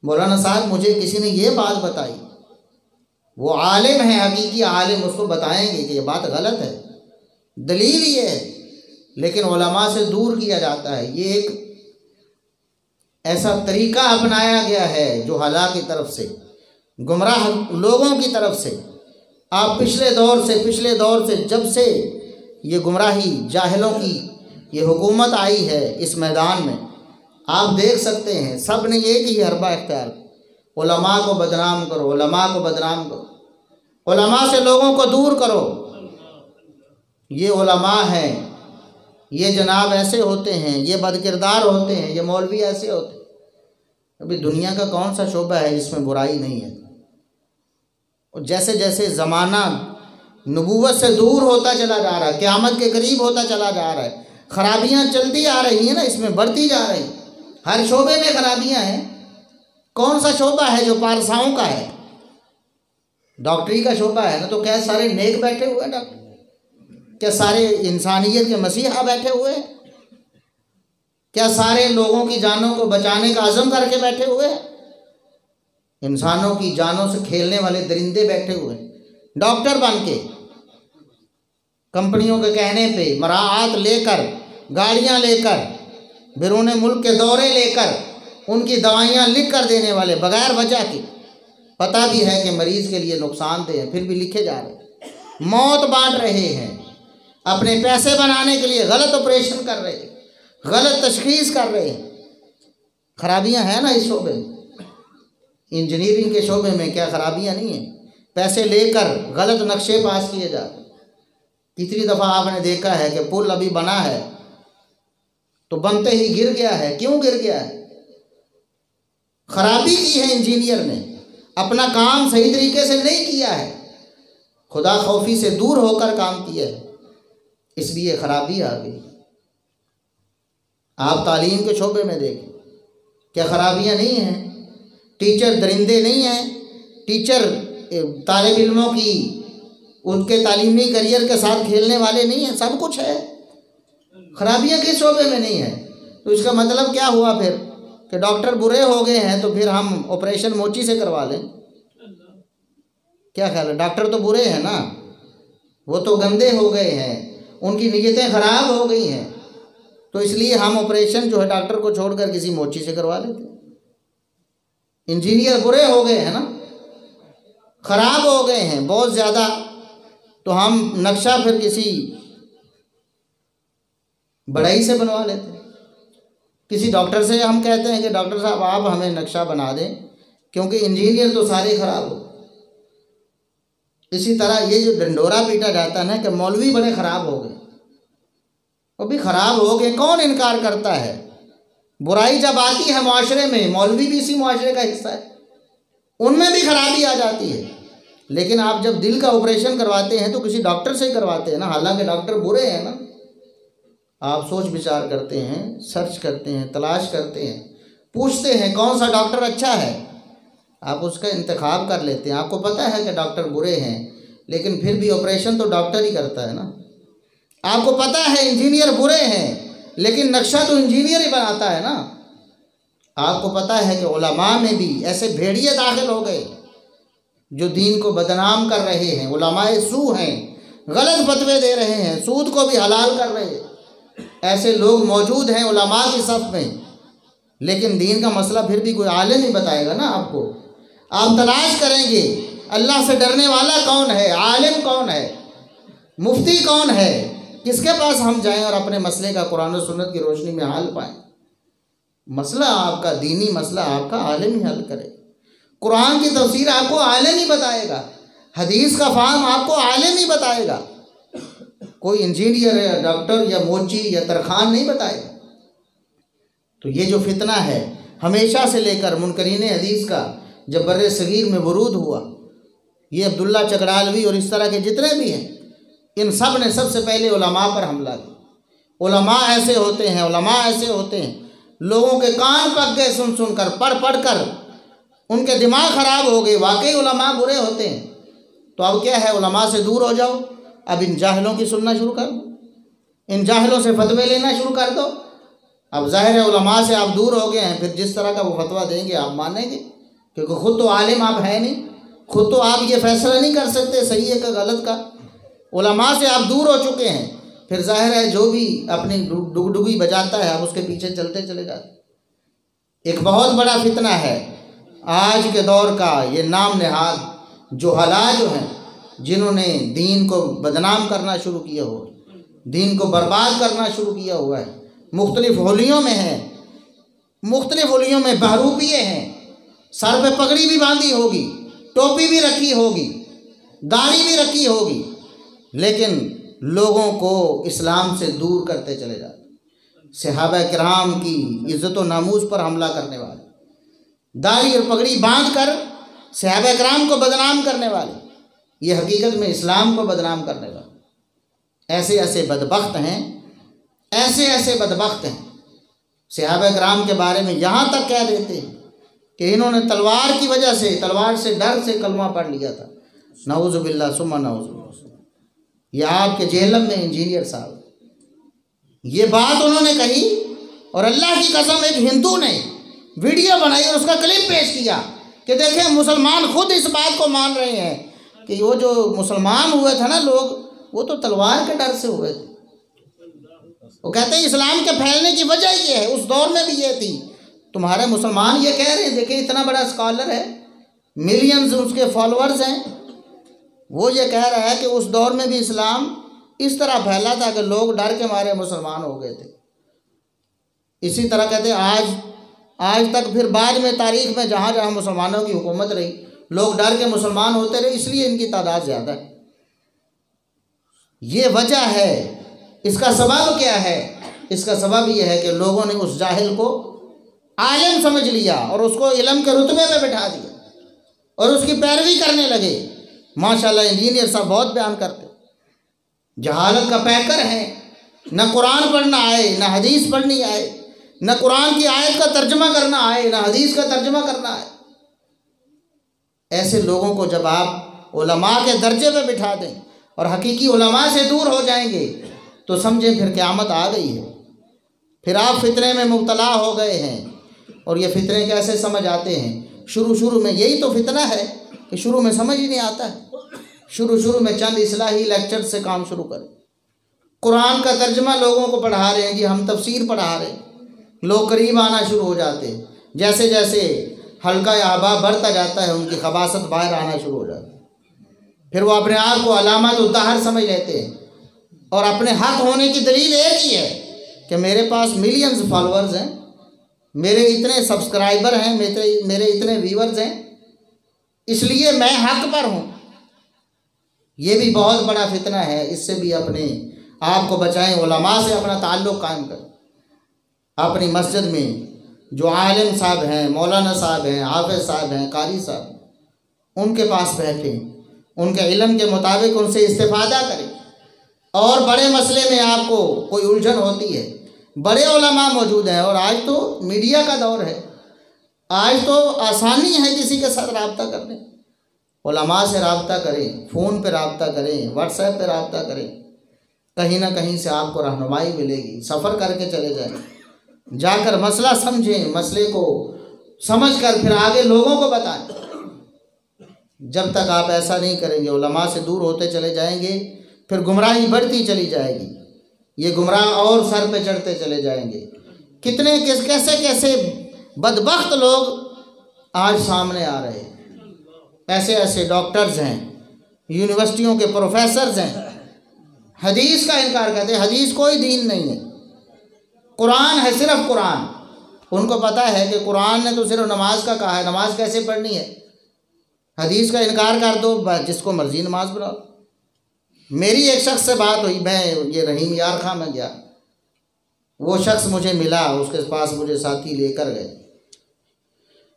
मौलाना साहब मुझे किसी ने ये बात बताई। वो आलिम है, हकीकी आलिम, उसको बताएंगे कि ये बात गलत है, दलील ये है। लेकिन उलमा से दूर किया जाता है। ये एक ऐसा तरीक़ा अपनाया गया है जो हलाक की तरफ से, गुमराह लोगों की तरफ से। आप पिछले दौर से जब से ये गुमराही जाहिलों की ये हुकूमत आई है इस मैदान में, आप देख सकते हैं सब ने एक ही हरबा इख्तियार, उलमा को बदनाम करो, उलमा को बदनाम करो, उलमा से लोगों को दूर करो। ये उलमा हैं, ये जनाब ऐसे होते हैं, ये बदकिरदार होते हैं, ये मौलवी ऐसे होते हैं। अभी दुनिया का कौन सा शोबा है जिसमें बुराई नहीं है? और जैसे जैसे ज़माना नबूवत से दूर होता चला जा रहा है, क़यामत के करीब होता चला जा रहा है, खराबियाँ चलती आ रही हैं ना, इसमें बढ़ती जा रही। हर शोबे में खराबियाँ हैं। कौन सा शोबा है जो पारसाओं का है? डॉक्टरी का शोबा है ना, तो क्या सारे नेक बैठे हुए हैं डॉक्टर? क्या सारे इंसानियत के मसीहा बैठे हुए हैं? क्या सारे लोगों की जानों को बचाने का अज़म करके बैठे हुए हैं? इंसानों की जानों से खेलने वाले दरिंदे बैठे हुए हैं, डॉक्टर बन के कंपनियों के कहने पे मराआत लेकर, गाड़ियां लेकर, बिरूने मुल्क के दौरे लेकर, उनकी दवाइयां लिख कर देने वाले बगैर वजह के। पता भी है कि मरीज़ के लिए नुकसानदेह है, फिर भी लिखे जा रहे हैं। मौत बांट रहे हैं, अपने पैसे बनाने के लिए गलत ऑपरेशन कर रहे हैं, गलत तशखीस कर रहे हैं। खराबियां हैं ना इस शोबे में। इंजीनियरिंग के शोबे में क्या खराबियां नहीं हैं? पैसे लेकर गलत नक्शे पास किए जाते। कितनी दफ़ा आपने देखा है कि पुल अभी बना है तो बनते ही गिर गया है। क्यों गिर गया है? खराबी की है इंजीनियर ने, अपना काम सही तरीके से नहीं किया है, खुदा खौफी से दूर होकर काम किया है, इसलिए खराबी आ गई। आप तालीम के शोबे में देखें, क्या खराबियां नहीं हैं? टीचर दरिंदे नहीं हैं, टीचर तालिब इल्मों की उनके तालीमी करियर के साथ खेलने वाले नहीं हैं, सब कुछ है। खराबियां किस शोबे में नहीं है? तो इसका मतलब क्या हुआ फिर कि डॉक्टर बुरे हो गए हैं तो फिर हम ऑपरेशन मोची से करवा लें? क्या ख्याल है? डॉक्टर तो बुरे हैं ना, वो तो गंदे हो गए हैं, उनकी नीयतें ख़राब हो गई हैं, तो इसलिए हम ऑपरेशन जो है डॉक्टर को छोड़कर किसी मोची से करवा लेते हैं। इंजीनियर बुरे हो गए हैं ना, ख़राब हो गए हैं बहुत ज़्यादा, तो हम नक्शा फिर किसी बढ़ई से बनवा लेते हैं। किसी डॉक्टर से हम कहते हैं कि डॉक्टर साहब आप हमें नक्शा बना दें, क्योंकि इंजीनियर तो सारे ख़राब हो। इसी तरह ये जो डंडोरा पीटा जाता है ना कि मौलवी बड़े ख़राब हो गए, वो भी ख़राब हो गए, कौन इनकार करता है? बुराई जब आती है माशरे में, मौलवी भी इसी माशरे का हिस्सा है, उनमें भी खराबी आ जाती है। लेकिन आप जब दिल का ऑपरेशन करवाते हैं तो किसी डॉक्टर से ही करवाते हैं ना, हालांकि डॉक्टर बुरे हैं ना। आप सोच विचार करते हैं, सर्च करते हैं, तलाश करते हैं, पूछते हैं कौन सा डॉक्टर अच्छा है, आप उसका इंतखाब कर लेते हैं। आपको पता है कि डॉक्टर बुरे हैं, लेकिन फिर भी ऑपरेशन तो डॉक्टर ही करता है ना। आपको पता है इंजीनियर बुरे हैं, लेकिन नक्शा तो इंजीनियर ही बनाता है ना। आपको पता है कि उलमा में भी ऐसे भेड़िए दाखिल हो गए जो दीन को बदनाम कर रहे हैं, उलमाए सू हैं, गलत फतवे दे रहे हैं, सूद को भी हलाल कर रहे हैं। ऐसे लोग मौजूद हैं उलमा की सफ़ में, लेकिन दीन का मसला फिर भी कोई आलिम ही बताएगा ना आपको। आप तलाश करेंगे अल्लाह से डरने वाला कौन है, आलिम कौन है, मुफ्ती कौन है, किसके पास हम जाएं और अपने मसले का कुरान और सुन्नत की रोशनी में हल पाएं। मसला आपका, दीनी मसला आपका आलिम ही हल करे। कुरान की तफसीर आपको आलिम ही बताएगा, हदीस का फ़हम आपको आलिम ही बताएगा। कोई इंजीनियर या डॉक्टर या मोची या तरखान नहीं बताएगा। तो ये जो फितना है हमेशा से लेकर मुनकरीन हदीस का जब बर्रे सगीर में वरूद हुआ, ये अब्दुल्ला चकड़ालवी और इस तरह के जितने भी हैं, इन सब ने सबसे पहले उलमा पर हमला किया। उलमा ऐसे होते हैं, उलमा ऐसे होते हैं, लोगों के कान पक गए सुन सुन कर, पढ़ कर उनके दिमाग ख़राब हो गए। वाकई उलमा बुरे होते हैं। तो अब क्या है, उलमा से दूर हो जाओ। अब इन जाहिलों की सुनना शुरू कर दो, इन जाहिलों से फतवे लेना शुरू कर दो। अब ज़ाहिर है उलमा से आप दूर हो गए हैं, फिर जिस तरह का वो फतवा देंगे आप मानेंगे, क्योंकि ख़ुद तो आलिम आप हैं नहीं, खुद तो आप ये फैसला नहीं कर सकते सही है का गलत का। उलमा से आप दूर हो चुके हैं, फिर जाहिर है जो भी अपनी डुगडुगी बजाता है आप उसके पीछे चलते चले जाते। एक बहुत बड़ा फितना है आज के दौर का, ये नाम नहाद जुहला जो हैं, जिन्होंने दीन को बदनाम करना शुरू किया हुआ, दीन को बर्बाद करना शुरू किया हुआ है। मुख्तलिफ होलियों में हैं, मुख्तलिफ होलियों में बहरूपिये हैं, सर पे पगड़ी भी बांधी होगी, टोपी भी रखी होगी, दाढ़ी भी रखी होगी, लेकिन लोगों को इस्लाम से दूर करते चले जाते। सहाबा किराम की इज़्ज़त व नामूस पर हमला करने वाले, दाढ़ी और पगड़ी बांध कर सहाबा किराम को बदनाम करने वाले, ये हकीकत में इस्लाम को बदनाम करने वाले ऐसे ऐसे बदबख्त हैं, ऐसे ऐसे बदबख्त हैं। सहाबा किराम के बारे में यहाँ तक कह देते हैं कि इन्होंने तलवार की वजह से, तलवार से डर से कलमा पढ़ लिया था। नऊज़ु बिल्लाह सुम्मा नऊज़ु बिल्लाह। ये आपके जेहलम में इंजीनियर साहब ये बात उन्होंने कही, और अल्लाह की कसम एक हिंदू ने वीडियो बनाई और उसका क्लिप पेश किया कि देखें मुसलमान खुद इस बात को मान रहे हैं कि वो जो मुसलमान हुए थे ना लोग, वो तो तलवार के डर से हुए थे। वो कहते हैं इस्लाम के फैलने की वजह ये है, उस दौर में भी ये थी। तुम्हारे मुसलमान ये कह रहे हैं, देखिए इतना बड़ा स्कॉलर है, मिलियंस उसके फॉलोअर्स हैं, वो ये कह रहा है कि उस दौर में भी इस्लाम इस तरह फैला था कि लोग डर के मारे मुसलमान हो गए थे। इसी तरह कहते हैं आज तक फिर बाद में तारीख में जहाँ जहाँ मुसलमानों की हुकूमत रही, लोग डर के मुसलमान होते रहे, इसलिए इनकी तादाद ज़्यादा है। ये वजह है। इसका सबब क्या है? इसका सबब यह है कि लोगों ने उस जाहिल को आलिम समझ लिया और उसको इल्म के रुतबे में बैठा दिया और उसकी पैरवी करने लगे। माशाल्लाह इंजीनियर साहब बहुत बयान करते, जहालत का पैकर है, न कुरान पढ़ना आए, न हदीस पढ़नी आए, न कुरान की आयत का तर्जमा करना आए, न हदीस का तर्जमा करना आए। ऐसे लोगों को जब आप उलमा के दर्जे पे बिठा दें और हकीकी उलमा से दूर हो जाएंगे तो समझें फिर क़यामत आ गई है, फिर आप फितने में मुब्तला हो गए हैं। और ये फितने कैसे समझ आते हैं? शुरू में यही तो फितना है कि शुरू में समझ ही नहीं आता है। शुरू में चंद इस्लाही लेक्चर से काम शुरू करें, कुरान का तर्जमा लोगों को पढ़ा रहे हैं जी, हम तफसीर पढ़ा रहे हैं, लोग करीब आना शुरू हो जाते हैं। जैसे जैसे हल्का या अहबाब बढ़ता जाता है उनकी खबासत बाहर आना शुरू हो जाती है। फिर वो अपने आप को अलामत उताहर समझ लेते हैं और अपने हक होने की दलील एक ही है कि मेरे पास मिलियंस फॉलोअर्स हैं, मेरे इतने सब्सक्राइबर हैं, मेरे इतने व्यूअर्स हैं, इसलिए मैं हक पर हूँ। ये भी बहुत बड़ा फितना है। इससे भी अपने आप को बचाएं, उलमा से अपना ताल्लुक़ कायम करें। अपनी मस्जिद में जो आलिम साहब हैं, मौलाना साहब हैं, हाफिज़ साहब हैं, कारी साहब, उनके पास बैठें, उनके इल्म के मुताबिक उनसे इस्तिफ़ादा करें। और बड़े मसले में आपको कोई उलझन होती है, बड़े उलमा मौजूद हैं। और आज तो मीडिया का दौर है, आज तो आसानी है किसी के साथ रब्ता करने। उलमा से रब्ता करें, फ़ोन पे रब्ता करें, व्हाट्सएप पे रब्ता करें, कहीं ना कहीं से आपको रहनुमाई मिलेगी। सफ़र करके चले जाएं, जाकर मसला समझें, मसले को समझकर फिर आगे लोगों को बताएं। जब तक आप ऐसा नहीं करेंगे, उलमा से दूर होते चले जाएंगे, फिर गुमराही बढ़ती चली जाएगी। ये गुमराह और सर पे चढ़ते चले जाएंगे। कितने कैसे बदबख्त लोग आज सामने आ रहे हैं। ऐसे ऐसे डॉक्टर्स हैं, यूनिवर्सिटियों के प्रोफेसर्स हैं, हदीस का इनकार करते हैं। हदीस कोई दीन नहीं है, कुरान है, सिर्फ कुरान। उनको पता है कि कुरान ने तो सिर्फ नमाज का कहा है, नमाज कैसे पढ़नी है। हदीस का इनकार कर दो, जिसको मर्जी नमाज पढ़ाओ। मेरी एक शख्स से बात हुई, मैं ये रहीम यार खां में गया, वो शख्स मुझे मिला, उसके पास मुझे साथी लेकर गए।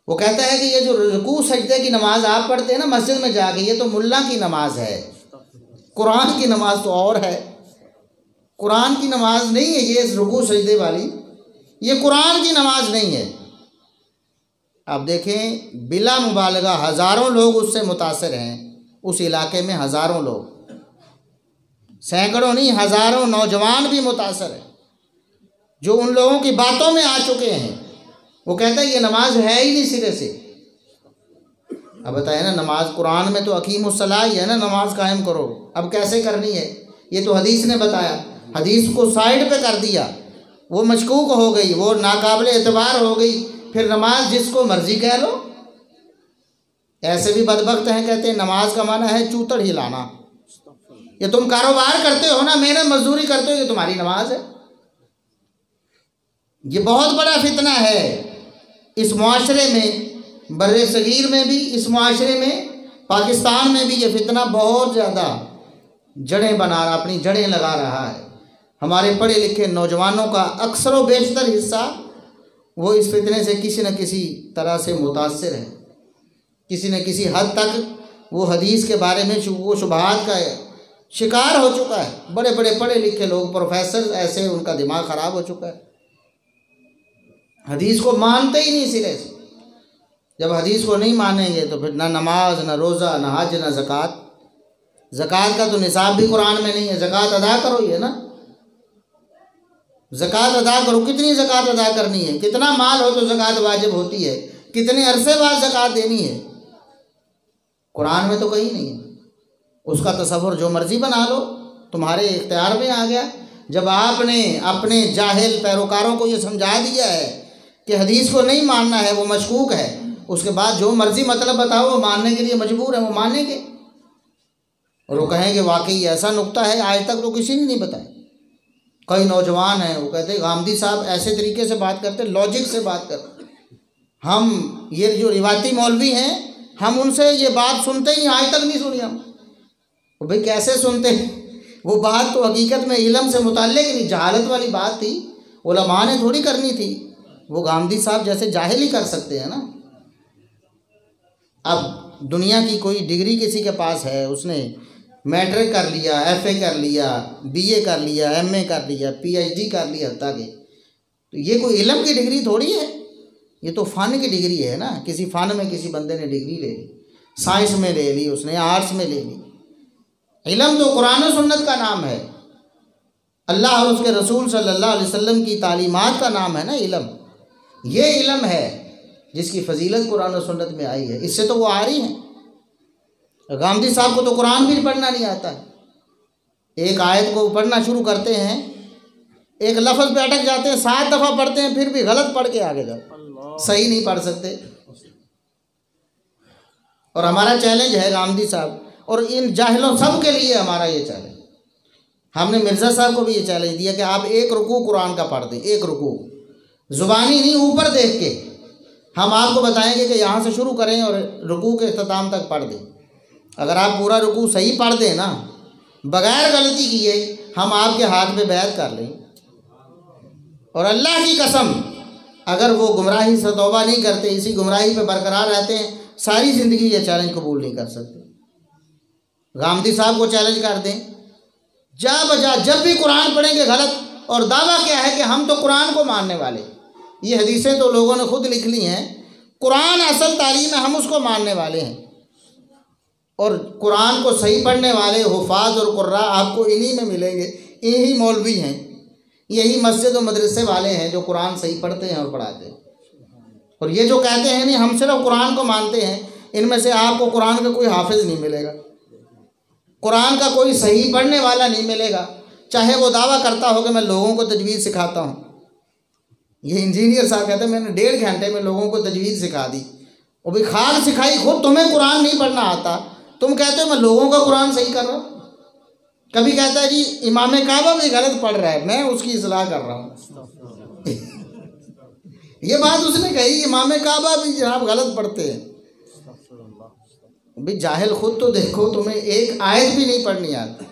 वो कहता है कि ये जो रुकू सजदे की नमाज आप पढ़ते हैं ना मस्जिद में जाके, ये तो मुल्ला की नमाज है, कुरान की नमाज तो और है। कुरान की नमाज नहीं है ये रुकू सजदे वाली, ये कुरान की नमाज नहीं है। आप देखें बिला मुबालगा हज़ारों लोग उससे मुतासर हैं, उस इलाके में हज़ारों लोग, सैकड़ों नहीं हज़ारों नौजवान भी मुतासर हैं जो उन लोगों की बातों में आ चुके हैं। वो कहता है ये नमाज है ही नहीं सिरे से। अब बताए ना, नमाज कुरान में तो अकीमुस्सलाह ही है ना, नमाज कायम करो, अब कैसे करनी है ये तो हदीस ने बताया। हदीस को साइड पे कर दिया, वो मशकूक हो गई, वो नाकाबिले एतबार हो गई, फिर नमाज जिसको मर्जी कह लो। ऐसे भी बदबख्त हैं, कहते हैं नमाज का माना है चूतड़ हिलाना। ये तुम कारोबार करते हो ना, मेहनत मजदूरी करते हो, ये तुम्हारी नमाज है। ये बहुत बड़ा फितना है इस मुआशरे में, बर्रे सगीर में भी, इस मुआशरे में, पाकिस्तान में भी ये फितना बहुत ज़्यादा जड़ें बना रहा, अपनी जड़ें लगा रहा है। हमारे पढ़े लिखे नौजवानों का अक्सर व बेशतर हिस्सा वो इस फितने से किसी न किसी तरह से मुतासिर है, किसी न किसी हद तक वो हदीस के बारे में वो शुबहात का शिकार हो चुका है। बड़े बड़े पढ़े लिखे लोग, प्रोफेसर ऐसे, उनका दिमाग ख़राब हो चुका है, हदीस को मानते ही नहीं सिरे से। जब हदीस को नहीं मानेंगे तो फिर ना नमाज, ना रोज़ा, ना हज, ना ज़कात। ज़कात का तो निसाब भी कुरान में नहीं है, ज़कात अदा करो ये ना, ज़कात अदा करो। कितनी ज़कात अदा करनी है, कितना माल हो तो ज़कात वाजिब होती है, कितने अरसे बाद ज़कात देनी है, कुरान में तो कहीं नहीं है। उसका तसव्वुर जो मर्ज़ी बना लो, तुम्हारे इख्तियार में आ गया। जब आपने अपने जाहिल पैरोकारों को ये समझा दिया है कि हदीस को नहीं मानना है, वो मशकूक है, उसके बाद जो मर्ज़ी मतलब बताओ वो मानने के लिए मजबूर है, वो मानेंगे और वो कहेंगे वाकई ऐसा नुक्ता है, आज तक तो किसी ने नहीं बताया। कई नौजवान हैं, वो कहते हैं गामदी साहब ऐसे तरीके से बात करते, लॉजिक से बात करते, हम ये जो रिवायती मौलवी हैं हम उनसे ये बात सुनते ही आज तक नहीं सुनी हम। तो भाई कैसे सुनते हैं, वो बात तो हकीकत में इल्म से मुताल्लिक़ नहीं, जहालत वाली बात थी, उलमा ने थोड़ी करनी थी, वो गामदी साहब जैसे जाहिल ही कर सकते हैं ना। अब दुनिया की कोई डिग्री किसी के पास है, उसने मैट्रिक कर लिया, FA कर लिया, BA कर लिया, MA कर लिया, PhD कर लिया हत्ता के, तो ये कोई इल्म की डिग्री थोड़ी है, ये तो फ़न की डिग्री है ना। किसी फ़न में किसी बंदे ने डिग्री ले ली, साइंस में ले ली, उसने आर्ट्स में ले ली। इल्म तो कुरान और सुन्नत का नाम है, अल्लाह और उसके रसूल सल्लल्लाहु अलैहि वसल्लम की तालीमात का नाम है ना इल्म। ये इल्म है जिसकी फजीलत कुरान और सुन्नत में आई है, इससे तो वो आ रही हैं। गामदी साहब को तो कुरान भी पढ़ना नहीं आता, एक आयत को पढ़ना शुरू करते हैं, एक लफ्ज़ पे अटक जाते हैं, 7 दफ़ा पढ़ते हैं, फिर भी गलत पढ़ के आगे जाओ, सही नहीं पढ़ सकते। और हमारा चैलेंज है गामदी साहब और इन जाहिलों सब के लिए हमारा ये चैलेंज। हमने मिर्ज़ा साहब को भी ये चैलेंज दिया कि आप एक रुकू कुरान का पढ़ दें, एक रुकू, ज़ुबानी नहीं, ऊपर देख के हम आपको बताएंगे कि यहाँ से शुरू करें और रुकू के इख्तिताम तक पढ़ दें। अगर आप पूरा रुकू सही पढ़ दें ना, बग़ैर गलती किए, हम आपके हाथ में बैत कर लें। और अल्लाह की कसम, अगर वो गुमराही से तौबा नहीं करते, इसी गुमराही पे बरकरार रहते हैं, सारी ज़िंदगी ये चैलेंज कबूल नहीं कर सकते। गामदी साहब को चैलेंज कर दें, जा बजा जब भी कुरान पढ़ेंगे गलत, और दावा क्या है कि हम तो कुरान को मानने वाले, ये हदीसें तो लोगों ने खुद लिख ली हैं, कुरान असल तालीम है, हम उसको मानने वाले हैं। और कुरान को सही पढ़ने वाले हुफ़ाज़ और कुर्रा आपको इन्हीं में मिलेंगे, इन्हीं मौलवी हैं, यही मस्जिद और मदरसे वाले हैं जो कुरान सही पढ़ते हैं और पढ़ाते हैं। और ये जो कहते हैं नहीं हम सिर्फ कुरान को मानते हैं, इनमें से आपको कुरान का कोई हाफिज़ नहीं मिलेगा, कुरान का कोई सही पढ़ने वाला नहीं मिलेगा, चाहे वो दावा करता हो कि मैं लोगों को तजवीज़ सिखाता हूँ। ये इंजीनियर साहब कहते हैं मैंने 1.5 घंटे में लोगों को तजवीज़ सिखा दी। वो भी खाक सिखाई, खुद तुम्हें कुरान नहीं पढ़ना आता, तुम कहते हो मैं लोगों का कुरान सही कर रहा हूँ। कभी कहता है जी इमाम काबा भी गलत पढ़ रहा है, मैं उसकी इस्लाह कर रहा हूँ। ये बात उसने कही, इमाम काबा भी जनाब गलत पढ़ते हैं। भाई जाहिल खुद तो देखो, तुम्हें एक आयत भी नहीं पढ़नी आती,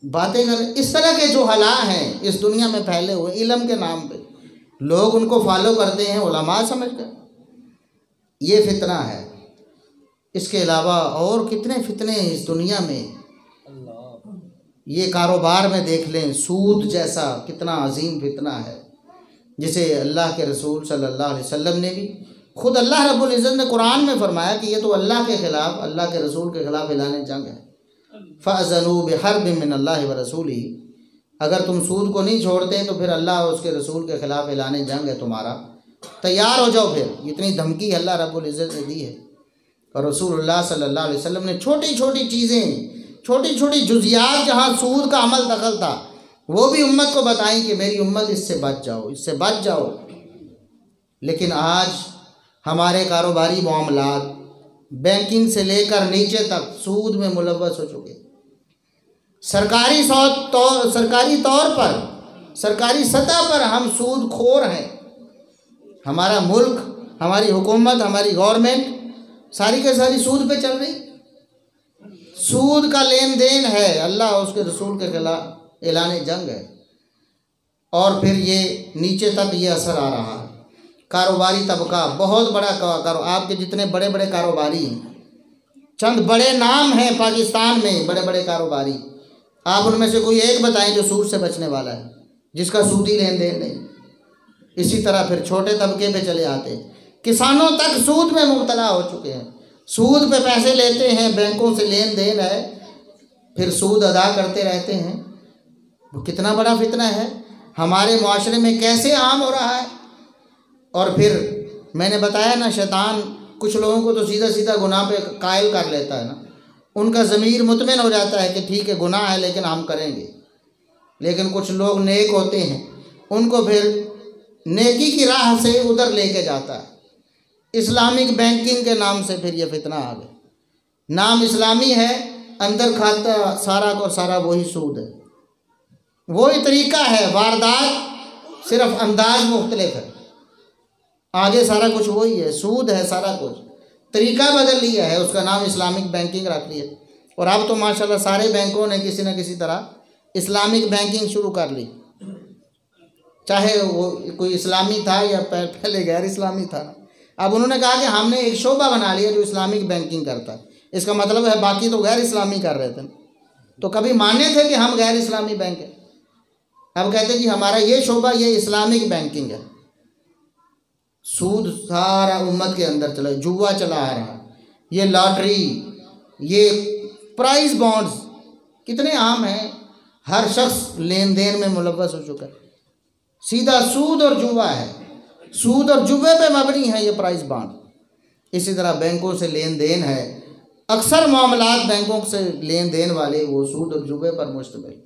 बातें करें। इस तरह के जो हला हैं इस दुनिया में फैले हुए इल्म के नाम पे, लोग उनको फॉलो करते हैं उलमा समझकर, ये फितना है। इसके अलावा और कितने फितने हैं इस दुनिया में। ये कारोबार में देख लें, सूद जैसा कितना अजीम फितना है, जिसे अल्लाह के रसूल सल्लल्लाहु अलैहि वसल्लम ने भी, खुद अल्लाह रब्बुल इज़्ज़त ने कुरान में फरमाया कि ये तो अल्लाह के ख़िलाफ़, अल्लाह के रसूल के ख़िलाफ़ ऐलान जंग है। फ़अज़नू बिहर्बिन मिनल्लाहि व रसूलिही, अगर तुम सूद को नहीं छोड़ते तो फिर अल्लाह और उसके रसूल के ख़िलाफ़ ऐलान जंग है तुम्हारा, तैयार हो जाओ। फिर इतनी धमकी अल्लाह रब्बुल इज़्ज़त ने दी है। और रसूलुल्लाह सल्लल्लाहु अलैहि वसल्लम ने छोटी छोटी चीज़ें, छोटी छोटी जुज़ियात जहाँ सूद का अमल दखल था, वो भी उम्मत को बताई कि मेरी उम्मत इससे बच जाओ, इससे बच जाओ। लेकिन आज हमारे कारोबारी मामलात बैंकिंग से लेकर नीचे तक सूद में मुलव्वस हो चुके। सरकारी तौर पर, सरकारी सतह पर हम सूद खोर हैं। हमारा मुल्क, हमारी हुकूमत, हमारी गवर्नमेंट सारी के सारी सूद पे चल रही। सूद का लेन देन है, अल्लाह और उसके रसूल के खिलाफ ऐलान जंग है। और फिर ये नीचे तक ये असर आ रहा है। कारोबारी तबका बहुत बड़ा आपके जितने बड़े बड़े कारोबारी हैं, चंद बड़े नाम हैं पाकिस्तान में, बड़े बड़े कारोबारी, आप उनमें से कोई एक बताएं जो सूद से बचने वाला है, जिसका सूदी लेन देन नहीं। इसी तरह फिर छोटे तबके पे चले आते हैं, किसानों तक सूद में मुब्तला हो चुके हैं, सूद पे पैसे लेते हैं, बैंकों से लेन देन है, फिर सूद अदा करते रहते हैं। वो कितना बड़ा फितना है, हमारे माशरे में कैसे आम हो रहा है। और फिर मैंने बताया ना, शैतान कुछ लोगों को तो सीधा सीधा गुनाह पे कायल कर लेता है ना, उनका ज़मीर मुतमिन हो जाता है कि ठीक है गुनाह है लेकिन हम करेंगे। लेकिन कुछ लोग नेक होते हैं, उनको फिर नेकी की राह से उधर लेके जाता है। इस्लामिक बैंकिंग के नाम से फिर ये फितना आ गया। नाम इस्लामी है, अंदर खाता सारा को सारा वही सूद है, वही तरीका है, वारदात सिर्फ अंदाज मुख्तलिफ है, आगे सारा कुछ वही है, सूद है सारा कुछ, तरीका बदल लिया है, उसका नाम इस्लामिक बैंकिंग रख लिया। और अब तो माशाल्लाह सारे बैंकों ने किसी न किसी तरह इस्लामिक बैंकिंग शुरू कर ली, चाहे वो कोई इस्लामी था या पहले गैर इस्लामी था। अब उन्होंने कहा कि हमने एक शोबा बना लिया जो इस्लामिक बैंकिंग करता है। इसका मतलब है बाकी तो गैर इस्लामी कर रहे थे, तो कभी माने थे कि हम गैर इस्लामी बैंक हैं, अब कहते हैं कि हमारा ये शोबा ये इस्लामिक बैंकिंग है। सूद सारा उम्मत के अंदर चला, जुआ चला आ रहा, ये लॉटरी, ये प्राइज बॉन्ड्स कितने आम हैं, हर शख्स लेन देन में मुलव्वस हो चुका है। सीधा सूद और जुआ है, सूद और जुए पे मबनी है ये प्राइज बॉन्ड। इसी तरह बैंकों से लेन देन है, अक्सर मामलात बैंकों से लेन देन वाले वो सूद और जुए पर मुश्तमिल।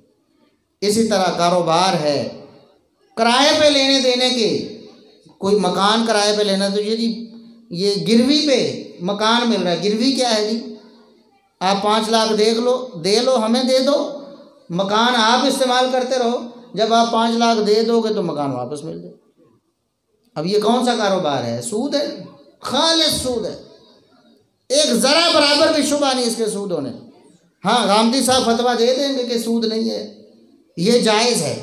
इसी तरह कारोबार है, किराए पे लेने देने के, कोई मकान किराए पे लेना तो ये गिरवी पे मकान मिल रहा है। गिरवी क्या है जी, आप 5 लाख दे लो हमें दे दो, मकान आप इस्तेमाल करते रहो, जब आप 5 लाख दे दोगे तो मकान वापस मिल जाए। अब ये कौन सा कारोबार है, सूद है, खालिस सूद है, एक ज़रा बराबर भी शुबा नहीं इसके सूद होने। हाँ, गामदी साहब फतवा दे देंगे कि सूद नहीं है, ये जायज़ है,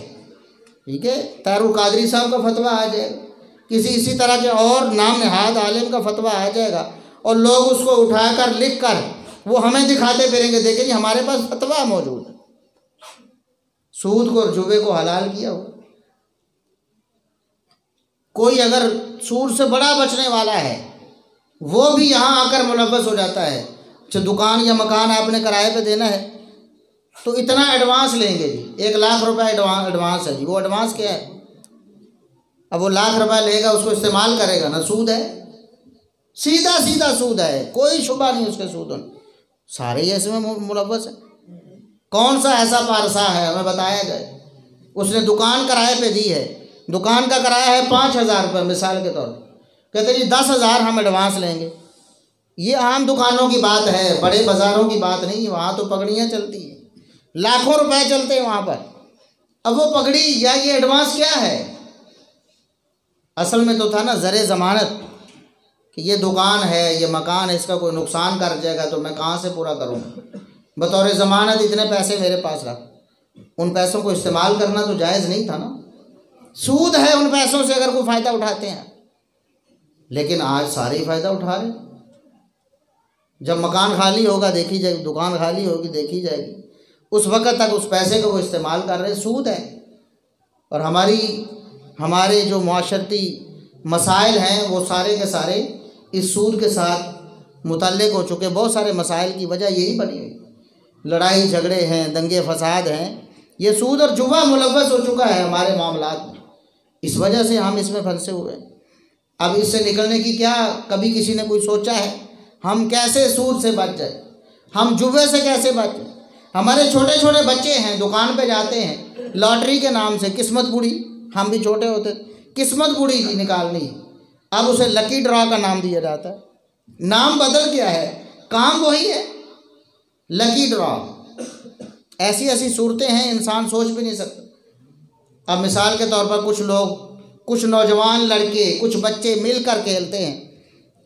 ठीक है, तारुल कादरी साहब का फतवा आ जाएगा, किसी इसी तरह के और नाम नहाद आलिम का फतवा आ जाएगा, और लोग उसको उठाकर लिख कर वो हमें दिखाते फिरेंगे, देखें जी हमारे पास फतवा मौजूद है। सूद को और जुए को हलाल किया हो। कोई अगर सूद से बड़ा बचने वाला है वो भी यहाँ आकर मुलव्वस हो जाता है। अच्छा, दुकान या मकान आपने किराए पे देना है तो इतना एडवांस लेंगे जी, 1 लाख रुपए एडवांस है जी। वो एडवांस क्या है, अब वो लाख रुपए लेगा उसको इस्तेमाल करेगा ना, सूद है, सीधा सीधा सूद है, कोई शुबा नहीं उसके सूद होने, सारे ही इसमें मुलव्वस है। कौन सा ऐसा पारसा है हमें बताया जाए, उसने दुकान किराए पे दी है, दुकान का किराया है 5,000 रुपये मिसाल के तौर पर, कहते जी 10,000 हम एडवांस लेंगे। ये आम दुकानों की बात है, बड़े बाज़ारों की बात नहीं, वहाँ तो पगड़ियाँ चलती हैं, लाखों रुपए चलते हैं वहाँ पर। अब वो पगड़ी या ये एडवांस क्या है, असल में तो था ना ज़रे ज़मानत कि ये दुकान है, ये मकान है, इसका कोई नुकसान कर जाएगा तो मैं कहाँ से पूरा करूँगा, बतौर ज़मानत इतने पैसे मेरे पास रख। उन पैसों को इस्तेमाल करना तो जायज़ नहीं था ना। सूद है, उन पैसों से अगर कोई फ़ायदा उठाते हैं, लेकिन आज सारे ही फ़ायदा उठा रहे। जब मकान खाली होगा देखी जाएगी, दुकान खाली होगी देखी जाएगी, उस वक़्त तक उस पैसे को वो इस्तेमाल कर रहे। सूद है। और हमारे जो माशरती मसाइल हैं वो सारे के सारे इस सूद के साथ मुतल्लिक़ हो चुके। बहुत सारे मसाइल की वजह यही बनी हुई, लड़ाई झगड़े हैं, दंगे फसाद हैं, ये सूद और जुआ मुलव्वस हो चुका है हमारे मामलात में। इस वजह से हम इसमें फंसे हुए हैं। अब इससे निकलने की क्या कभी किसी ने कोई सोचा है? हम कैसे सूद से बच जाए, हम जुए से कैसे बच जाए? हमारे छोटे छोटे बच्चे हैं, दुकान पे जाते हैं, लॉटरी के नाम से किस्मत बुड़ी, हम भी छोटे होते किस्मत बुड़ी की निकालनी, अब उसे लकी ड्रॉ का नाम दिया जाता है। नाम बदल गया है, काम वही है, लकी ड्रॉ। ऐसी ऐसी सूरतें हैं, इंसान सोच भी नहीं सकता। अब मिसाल के तौर पर कुछ लोग, कुछ नौजवान लड़के, कुछ बच्चे मिलकर खेलते हैं,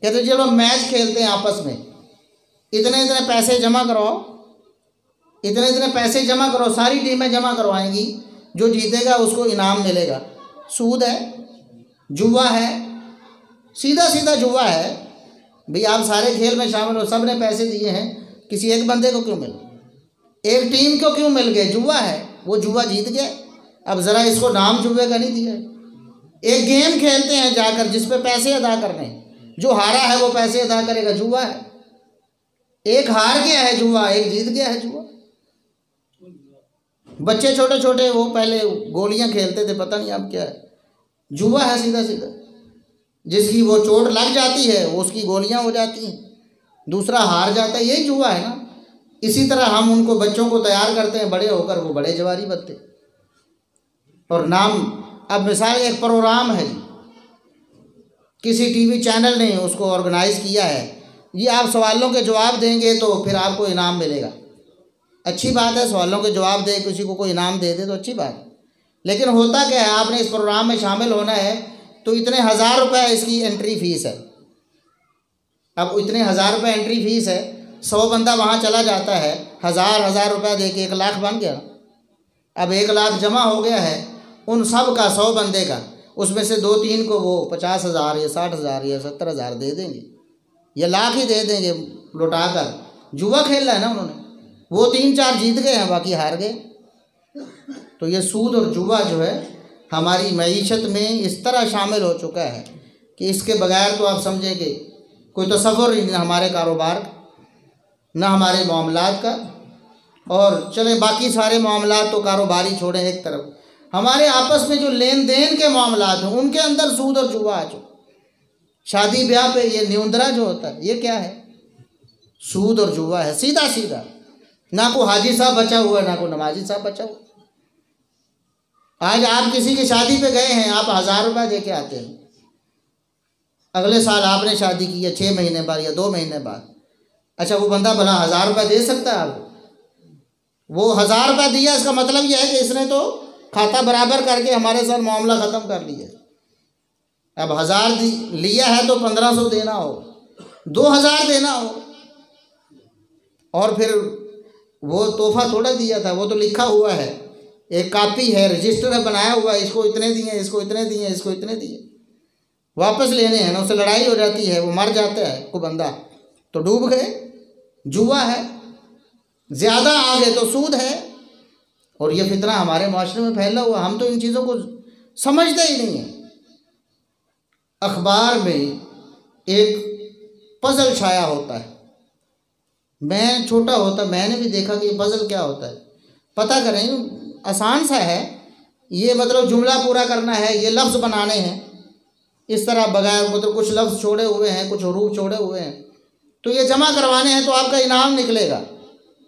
कहते चलो मैच खेलते हैं आपस में, इतने इतने पैसे जमा कराओ, इतने इतने पैसे जमा करो, सारी टीमें जमा करवाएंगी, जो जीतेगा उसको इनाम मिलेगा। सूद है, जुआ है, सीधा सीधा जुआ है। भाई आप सारे खेल में शामिल हो, सब ने पैसे दिए हैं, किसी एक बंदे को क्यों मिल, एक टीम को क्यों मिल गए? जुआ है, वो जुआ जीत गया। अब ज़रा इसको नाम जुए का नहीं दिया। एक गेम खेलते हैं जाकर जिस पे पैसे अदा करने, जो हारा है वो पैसे अदा करेगा, जुआ है। एक हार गया है जुआ, एक जीत गया है जुआ। बच्चे छोटे छोटे वो पहले गोलियां खेलते थे, पता नहीं अब क्या है, जुआ है सीधा सीधा। जिसकी वो चोट लग जाती है वो उसकी गोलियां हो जाती हैं, दूसरा हार जाता है, यही जुआ है ना। इसी तरह हम उनको बच्चों को तैयार करते हैं, बड़े होकर वो बड़े जवारी बनते। और नाम, अब मिसाल एक प्रोग्राम है, किसी टीवी चैनल ने उसको ऑर्गेनाइज़ किया है, ये आप सवालों के जवाब देंगे तो फिर आपको इनाम मिलेगा। अच्छी बात है, सवालों के जवाब दे, किसी को कोई इनाम दे दे तो अच्छी बात है। लेकिन होता क्या है, आपने इस प्रोग्राम में शामिल होना है तो इतने 1000 रुपये इसकी एंट्री फ़ीस है। अब इतने 1000 रुपये एंट्री फ़ीस है, 100 बंदा वहाँ चला जाता है, 1000 रुपये दे के 1 लाख बन गया। अब 1 लाख जमा हो गया है, उन सब का 100 बंदे का, उसमें से 2-3 को वो 50,000 या 60,000 या 70,000 दे देंगे, या लाख ही दे देंगे लुटा कर। जुआ खेला है ना उन्होंने, वो 3-4 जीत गए हैं, बाकी हार गए। तो ये सूद और जुआ जो है हमारी मईशत में इस तरह शामिल हो चुका है कि इसके बगैर तो आप समझेंगे कोई तसव्वुर ही नहीं हमारे कारोबार का, न हमारे मामलात का। और चले बाकी सारे मामलात तो कारोबारी छोड़ें एक तरफ, हमारे आपस में जो लेन देन के मामलात हैं उनके अंदर सूद और जुआ आ चुका। शादी ब्याह पे ये न्यूंदरा जो होता है, ये क्या है? सूद और जुआ है, सीधा सीधा। ना को हाजी साहब बचा हुआ है, ना को नमाजी साहब बचा हुआ। आज आप किसी की शादी पे गए हैं, आप 1000 रुपये दे के आते हैं, अगले साल आपने शादी की है 6 महीने बाद या 2 महीने बाद, अच्छा वो बंदा भला 1000 रुपये दे सकता है आपको? वो 1000 रुपये दिया, इसका मतलब यह है कि इसने तो खाता बराबर करके हमारे साथ मामला ख़त्म कर लिया। अब 1000 लिया है तो 1500 देना हो, 2000 देना हो, और फिर वो तोहफा थोड़ा दिया था, वो तो लिखा हुआ है, एक कापी है, रजिस्टर है बनाया हुआ, इसको इतने दिए, इसको इतने दिए, इसको इतने दिए, वापस लेने हैं ना, उससे लड़ाई हो जाती है, वो मर जाता है कोई बंदा, तो डूब गए। जुआ है, ज़्यादा आ गए तो सूद है। और ये फितना हमारे माशरे में फैला हुआ, हम तो इन चीज़ों को समझते ही नहीं हैं। अखबार में एक पज़ल छाया होता है, मैं छोटा होता मैंने भी देखा कि ये पज़ल क्या होता है, पता करें, आसान सा है ये, मतलब जुमला पूरा करना है, ये लफ्ज़ बनाने हैं इस तरह बगैर, मतलब कुछ लफ्ज़ छोड़े हुए हैं, कुछ हरूफ छोड़े हुए हैं, तो ये जमा करवाने हैं तो आपका इनाम निकलेगा।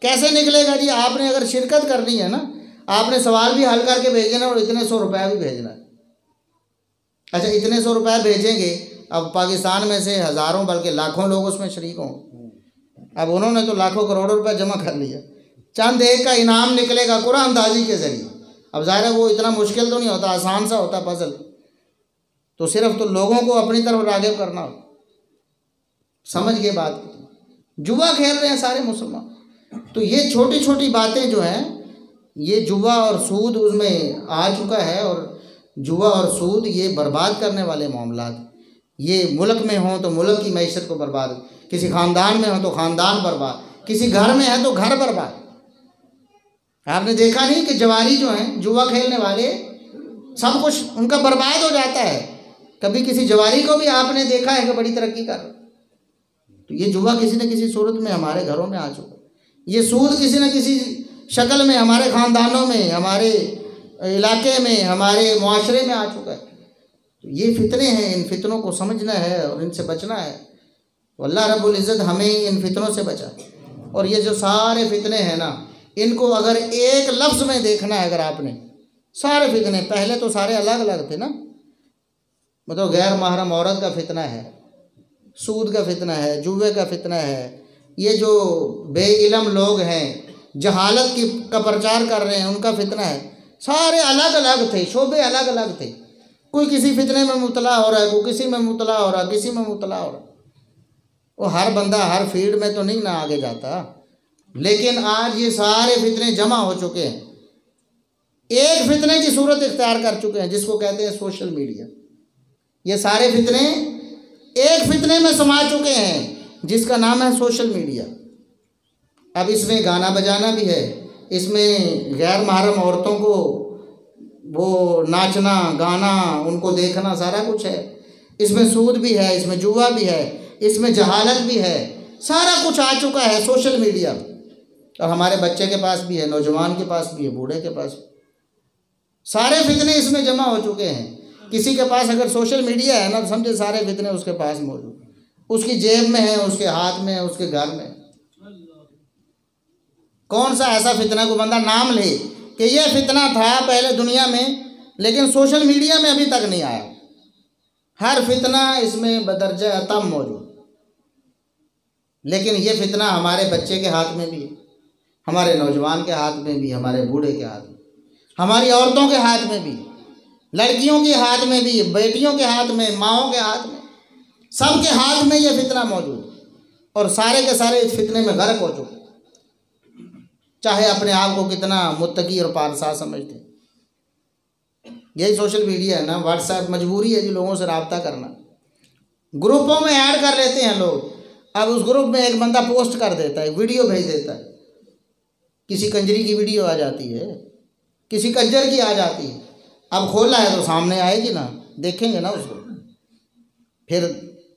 कैसे निकलेगा जी? आपने अगर शिरकत करनी है ना, आपने सवाल भी हल करके भेजना और इतने 100 रुपये भी भेजना। अच्छा इतने 100 रुपये भेजेंगे, अब पाकिस्तान में से हज़ारों बल्कि लाखों लोग उसमें शरीक हों, अब उन्होंने तो लाखों करोड़ों रुपए जमा कर लिया, चंद एक का इनाम निकलेगा कुरानंदाजी के ज़रिए। अब ज़ाहिर है वो इतना मुश्किल तो नहीं होता, आसान सा होता पज़ल, तो सिर्फ तो लोगों को अपनी तरफ राग़िब करना हो। समझ गए बात? जुआ खेल रहे हैं सारे मुसलमान। तो ये छोटी छोटी बातें जो हैं ये जुआ और सूद उसमें आ चुका है, और जुआ और सूद ये बर्बाद करने वाले मामलात, ये मुल्क में हों तो मुल्क की मैशत को बर्बाद, किसी ख़ानदान में हो तो ख़ानदान बर्बाद, किसी घर में है तो घर बर्बाद। आपने देखा नहीं कि जवारी जो हैं जुआ खेलने वाले, सब कुछ उनका बर्बाद हो जाता है। कभी किसी जवारी को भी आपने देखा है कि बड़ी तरक्की कर, तो ये जुआ किसी न किसी सूरत में हमारे घरों में आ चुका, ये सूद किसी न किसी शक्ल में हमारे ख़ानदानों में, हमारे इलाके में, हमारे मुआशरे में आ चुका है। तो ये फितने हैं, इन फितनों को समझना है और इनसे बचना है। तो अल्लाह रब्बुल इज़्ज़त हमें इन फितनों से बचा। और ये जो सारे फितने हैं ना, इनको अगर एक लफ्ज़ में देखना है, अगर आपने सारे फितने, पहले तो सारे अलग अलग थे ना, मतलब गैर महरम औरत का फितना है, सूद का फितना है, जुए का फितना है, ये जो बेइल्म लोग हैं जहालत की का प्रचार कर रहे हैं उनका फितना है। सारे अलग अलग थे, शोबे अलग अलग थे। कोई किसी फितने में मुबतला हो रहा है, कोई किसी में मुबतला हो रहा है, किसी में मुबतला हो रहा है। वो हर बंदा हर फील्ड में तो नहीं ना आगे जाता, लेकिन आज ये सारे फितने जमा हो चुके हैं, एक फितने की सूरत इख्तियार कर चुके हैं जिसको कहते हैं सोशल मीडिया। ये सारे फितने एक फितने में समा चुके हैं जिसका नाम है सोशल मीडिया। अब इसमें गाना बजाना भी है, इसमें गैर महरम औरतों को वो नाचना गाना उनको देखना सारा कुछ है, इसमें सूद भी है, इसमें जुआ भी है, इसमें जहालत भी है, सारा कुछ आ चुका है सोशल मीडिया। और हमारे बच्चे के पास भी है, नौजवान के पास भी है, बूढ़े के पास भी, सारे फितने इसमें जमा हो चुके हैं। किसी के पास अगर सोशल मीडिया है ना तो समझे सारे फितने उसके पास मौजूद, उसकी जेब में है, उसके हाथ में है, उसके घर में। कौन सा ऐसा फितना को बंदा नाम ले कि ये फितना था पहले दुनिया में लेकिन सोशल मीडिया में अभी तक नहीं आया। हर फितना इसमें बदरजा अतम मौजूद। लेकिन ये फितना हमारे बच्चे के हाथ में भी है, हमारे नौजवान के हाथ में भी, हमारे बूढ़े के हाथ में, हमारी औरतों के हाथ में भी, लड़कियों के हाथ में भी, बेटियों के हाथ में, माओं के हाथ में, सबके हाथ में ये फितना मौजूद। और सारे के सारे इस फितने में गर्क हो चुके, चाहे अपने आप को कितना मुत्तकी और पारसा समझते। यही सोशल मीडिया है ना, व्हाट्सएप मजबूरी है जी लोगों से रब्ता करना। ग्रुपों में ऐड कर लेते हैं लोग। अब उस ग्रुप में एक बंदा पोस्ट कर देता है, वीडियो भेज देता है, किसी कंजरी की वीडियो आ जाती है, किसी कंजर की आ जाती है। अब खोला है तो सामने आएगी ना, देखेंगे ना उसको। फिर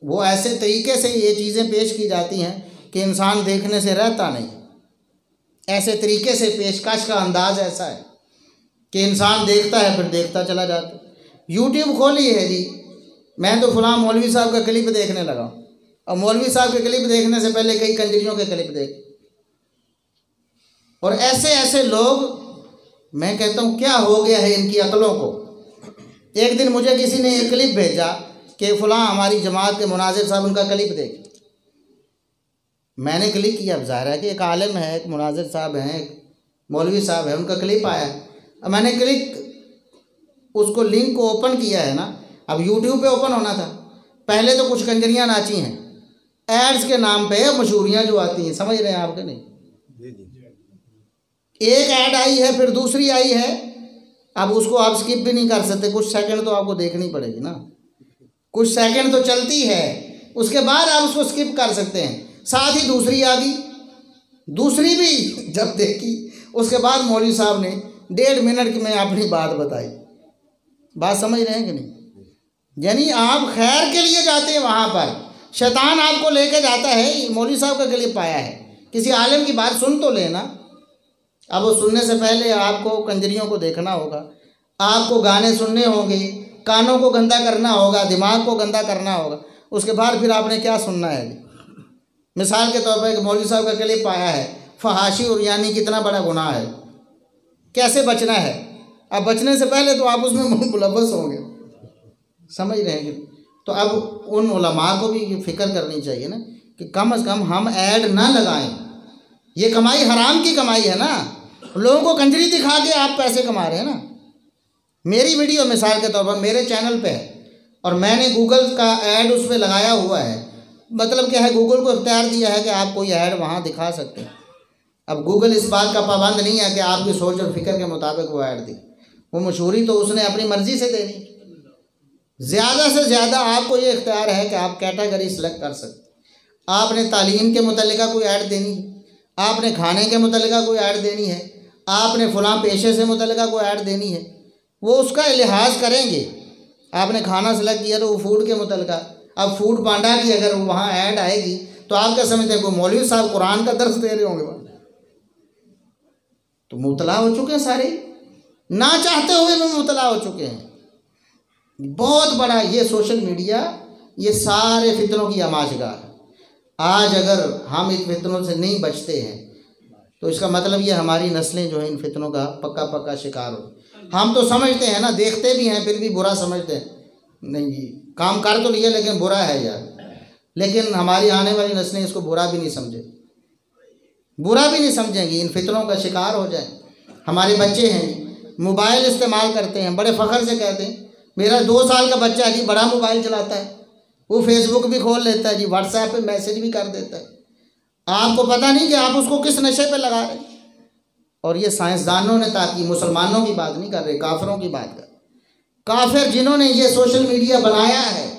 वो ऐसे तरीके से ये चीज़ें पेश की जाती हैं कि इंसान देखने से रहता नहीं। ऐसे तरीके से पेशकश का अंदाज़ ऐसा है कि इंसान देखता है फिर देखता चला जाता है। यूट्यूब खोली है जी, मैं तो फलां मौलवी साहब का क्लिप देखने लगा, और मौलवी साहब के क्लिप देखने से पहले कई कंजरियों के क्लिप देख। और ऐसे ऐसे लोग, मैं कहता हूँ क्या हो गया है इनकी अकलों को। एक दिन मुझे किसी ने एक क्लिप भेजा कि फलां हमारी जमात के मुनाजिर साहब उनका क्लिप देख। मैंने क्लिक किया, अब ज़ाहिर है कि एक आलिम है, एक मुनाजिर साहब हैं, एक मौलवी साहब है, उनका क्लिप आया। अब मैंने क्लिक उसको लिंक को ओपन किया है ना, अब यूट्यूब पे ओपन होना था। पहले तो कुछ कंजरियाँ नाची हैं एड्स के नाम पे, मशहूरियाँ जो आती हैं, समझ रहे हैं आपके नहीं। एक ऐड आई है फिर दूसरी आई है, अब उसको आप स्किप भी नहीं कर सकते, कुछ सेकंड तो आपको देखनी पड़ेगी ना, कुछ सेकंड तो चलती है, उसके बाद आप उसको स्किप कर सकते हैं। साथ ही दूसरी आ गई, दूसरी भी जब देखी उसके बाद मौलवी साहब ने 1.5 मिनट में अपनी बात बताई। बात समझ रहे हैं कि नहीं? यानी आप खैर के लिए जाते हैं वहाँ पर, शैतान आपको लेके जाता है। मौलवी साहब का क्लिप आया है, किसी आलिम की बात सुन तो लेना। अब वो सुनने से पहले आपको कंजरियों को देखना होगा, आपको गाने सुनने होंगे, कानों को गंदा करना होगा, दिमाग को गंदा करना होगा, उसके बाद फिर आपने क्या सुनना है। मिसाल के तौर पर एक मौलवी साहब का क्लिप आया है, फहाशी और यानी कितना बड़ा गुनाह है, कैसे बचना है। अब बचने से पहले तो आप उसमें मुलव्वस होंगे, समझ रहे हैं। तो अब उन उलमा को भी फिक्र करनी चाहिए ना कि कम से कम हम ऐड ना लगाएं। ये कमाई हराम की कमाई है ना, लोगों को कंजरी दिखा के आप पैसे कमा रहे हैं ना। मेरी वीडियो मिसाल के तौर पर मेरे चैनल पे है और मैंने गूगल का ऐड उस पर लगाया हुआ है, मतलब क्या है, गूगल को इख्तियार दिया है कि आप कोई ऐड वहाँ दिखा सकते हैं। अब गूगल इस बात का पाबंद नहीं है कि आपकी सोच और फिक्र के मुताबिक वो ऐड दी, वो मशहूरी तो उसने अपनी मर्ज़ी से देनी। ज़्यादा से ज़्यादा आपको ये इख्तियार है कि आप कैटेगरी सेलेक्ट कर सकते। आपने तालीम के मुतल्लिका कोई ऐड देनी है, आपने खाने के मुतल्लिका कोई ऐड देनी है, आपने फ़लाँ पेशे से मुतल्लिका कोई ऐड देनी है, वो उसका लिहाज करेंगे। आपने खाना सेलेक्ट किया तो वो फूड के मुतल्लिका, अब फूड पांडा की अगर वहाँ ऐड आएगी तो आप क्या समझते हैं कोई मौलवी साहब कुरान का दर्स दे रहे होंगे वहाँ? तो मुबतला हो चुके हैं सारे, ना चाहते हुए भी मुबतला हो चुके हैं। बहुत बड़ा ये सोशल मीडिया, ये सारे फितनों की आमाजगाह है। आज अगर हम इन फितनों से नहीं बचते हैं तो इसका मतलब ये हमारी नस्लें जो हैं इन फितनों का पक्का पक्का शिकार हो। हम तो समझते हैं ना, देखते भी हैं फिर भी बुरा समझते हैं, नहीं जी काम कर तो लिया लेकिन बुरा है यार। लेकिन हमारी आने वाली नस्लें इसको बुरा भी नहीं समझे, बुरा भी नहीं समझेंगी, इन फितनों का शिकार हो जाए। हमारे बच्चे हैं मोबाइल इस्तेमाल करते हैं, बड़े फ़ख्र से कहते हैं मेरा 2 साल का बच्चा जी बड़ा मोबाइल चलाता है, वो फेसबुक भी खोल लेता है जी, व्हाट्सएप पे मैसेज भी कर देता है। आपको पता नहीं कि आप उसको किस नशे पे लगा रहे हैं। और ये साइंसदानों ने, ताकि मुसलमानों की बात नहीं कर रहे, काफिरों की बात कर, काफिर जिन्होंने ये सोशल मीडिया बनाया है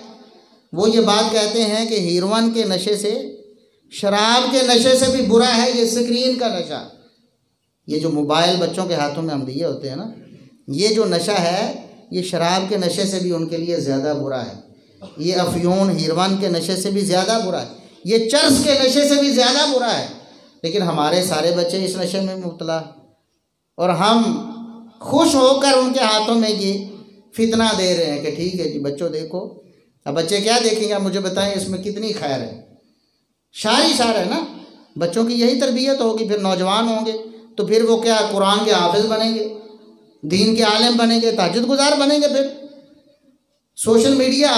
वो ये बात कहते हैं कि हीरोइन के नशे से, शराब के नशे से भी बुरा है ये स्क्रीन का नशा। ये जो मोबाइल बच्चों के हाथों में हम दिए होते हैं ना, ये जो नशा है ये शराब के नशे से भी उनके लिए ज़्यादा बुरा है, ये अफयून हीरोइन के नशे से भी ज़्यादा बुरा है, ये चर्स के नशे से भी ज़्यादा बुरा है। लेकिन हमारे सारे बच्चे इस नशे में मुब्तला, और हम खुश होकर उनके हाथों में ये फितना दे रहे हैं कि ठीक है जी बच्चों देखो। अब बच्चे क्या देखेंगे आप मुझे बताएं, इसमें कितनी खैर है। शार ही शार है ना, बच्चों की यही तरबियत होगी, फिर नौजवान होंगे तो फिर वो क्या कुरान के हाफिज़ बनेंगे, दीन के आलिम बनेंगे, तहज्जुद गुजार बनेंगे। फिर सोशल मीडिया,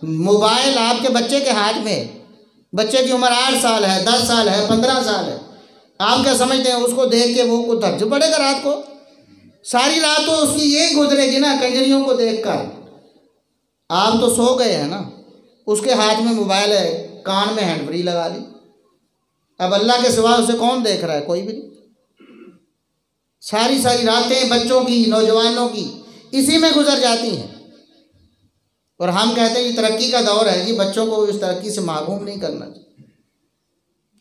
मोबाइल आपके बच्चे के हाथ में, बच्चे की उम्र 8 साल है, 10 साल है, 15 साल है, आप क्या समझते हैं उसको देख के वो को तहज्जुद पड़ेगा रात को? सारी रात तो उसकी यही गुजरेगी ना कंजरियों को देख कर। आप तो सो गए हैं ना, उसके हाथ में मोबाइल है, कान में हैंड फ्री लगा ली। अब अल्लाह के सिवा उसे कौन देख रहा है? कोई भी नहीं। सारी सारी रातें बच्चों की, नौजवानों की इसी में गुजर जाती हैं। और हम कहते हैं ये तरक्की का दौर है जी, बच्चों को इस तरक्की से महरूम नहीं करना चाहिए।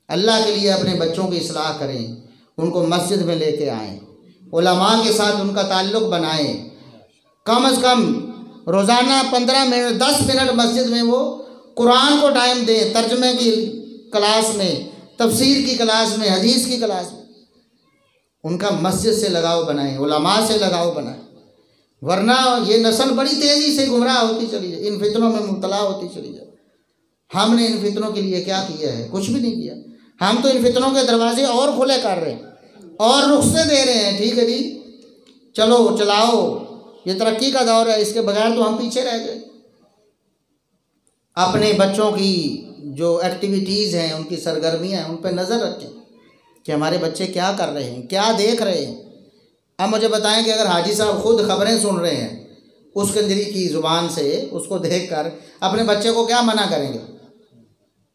अल्लाह के लिए अपने बच्चों की इस्लाह करें, उनको मस्जिद में लेके आएँ, उलमा के साथ उनका ताल्लुक़ बनाएं, कम अज़ कम रोज़ाना 15 मिनट 10 मिनट मस्जिद में वो कुरान को टाइम दें, तर्जमे की क्लास में, तफसीर की क्लास में, हदीस की क्लास में। उनका मस्जिद से लगाव बनाएं, उलमा से लगाव बनाएं, वरना ये नस्ल बड़ी तेज़ी से गुमराह होती चली जाए, इन फितनों में मुब्तला होती चली जाए। हमने इन फितनों के लिए क्या किया है? कुछ भी नहीं किया। हम तो इन फितनों के दरवाजे और खुले कर रहे हैं और रुख्सते दे रहे हैं। ठीक है जी चलो चलाओ, ये तरक्की का दौर है, इसके बगैर तो हम पीछे रह गए। अपने बच्चों की जो एक्टिविटीज़ हैं, उनकी सरगर्मियाँ हैं, उन पर नज़र रखें कि हमारे बच्चे क्या कर रहे हैं, क्या देख रहे हैं। अब मुझे बताएं कि अगर हाजी साहब खुद खबरें सुन रहे हैं उस कंजरी की ज़ुबान से, उसको देखकर अपने बच्चे को क्या मना करेंगे?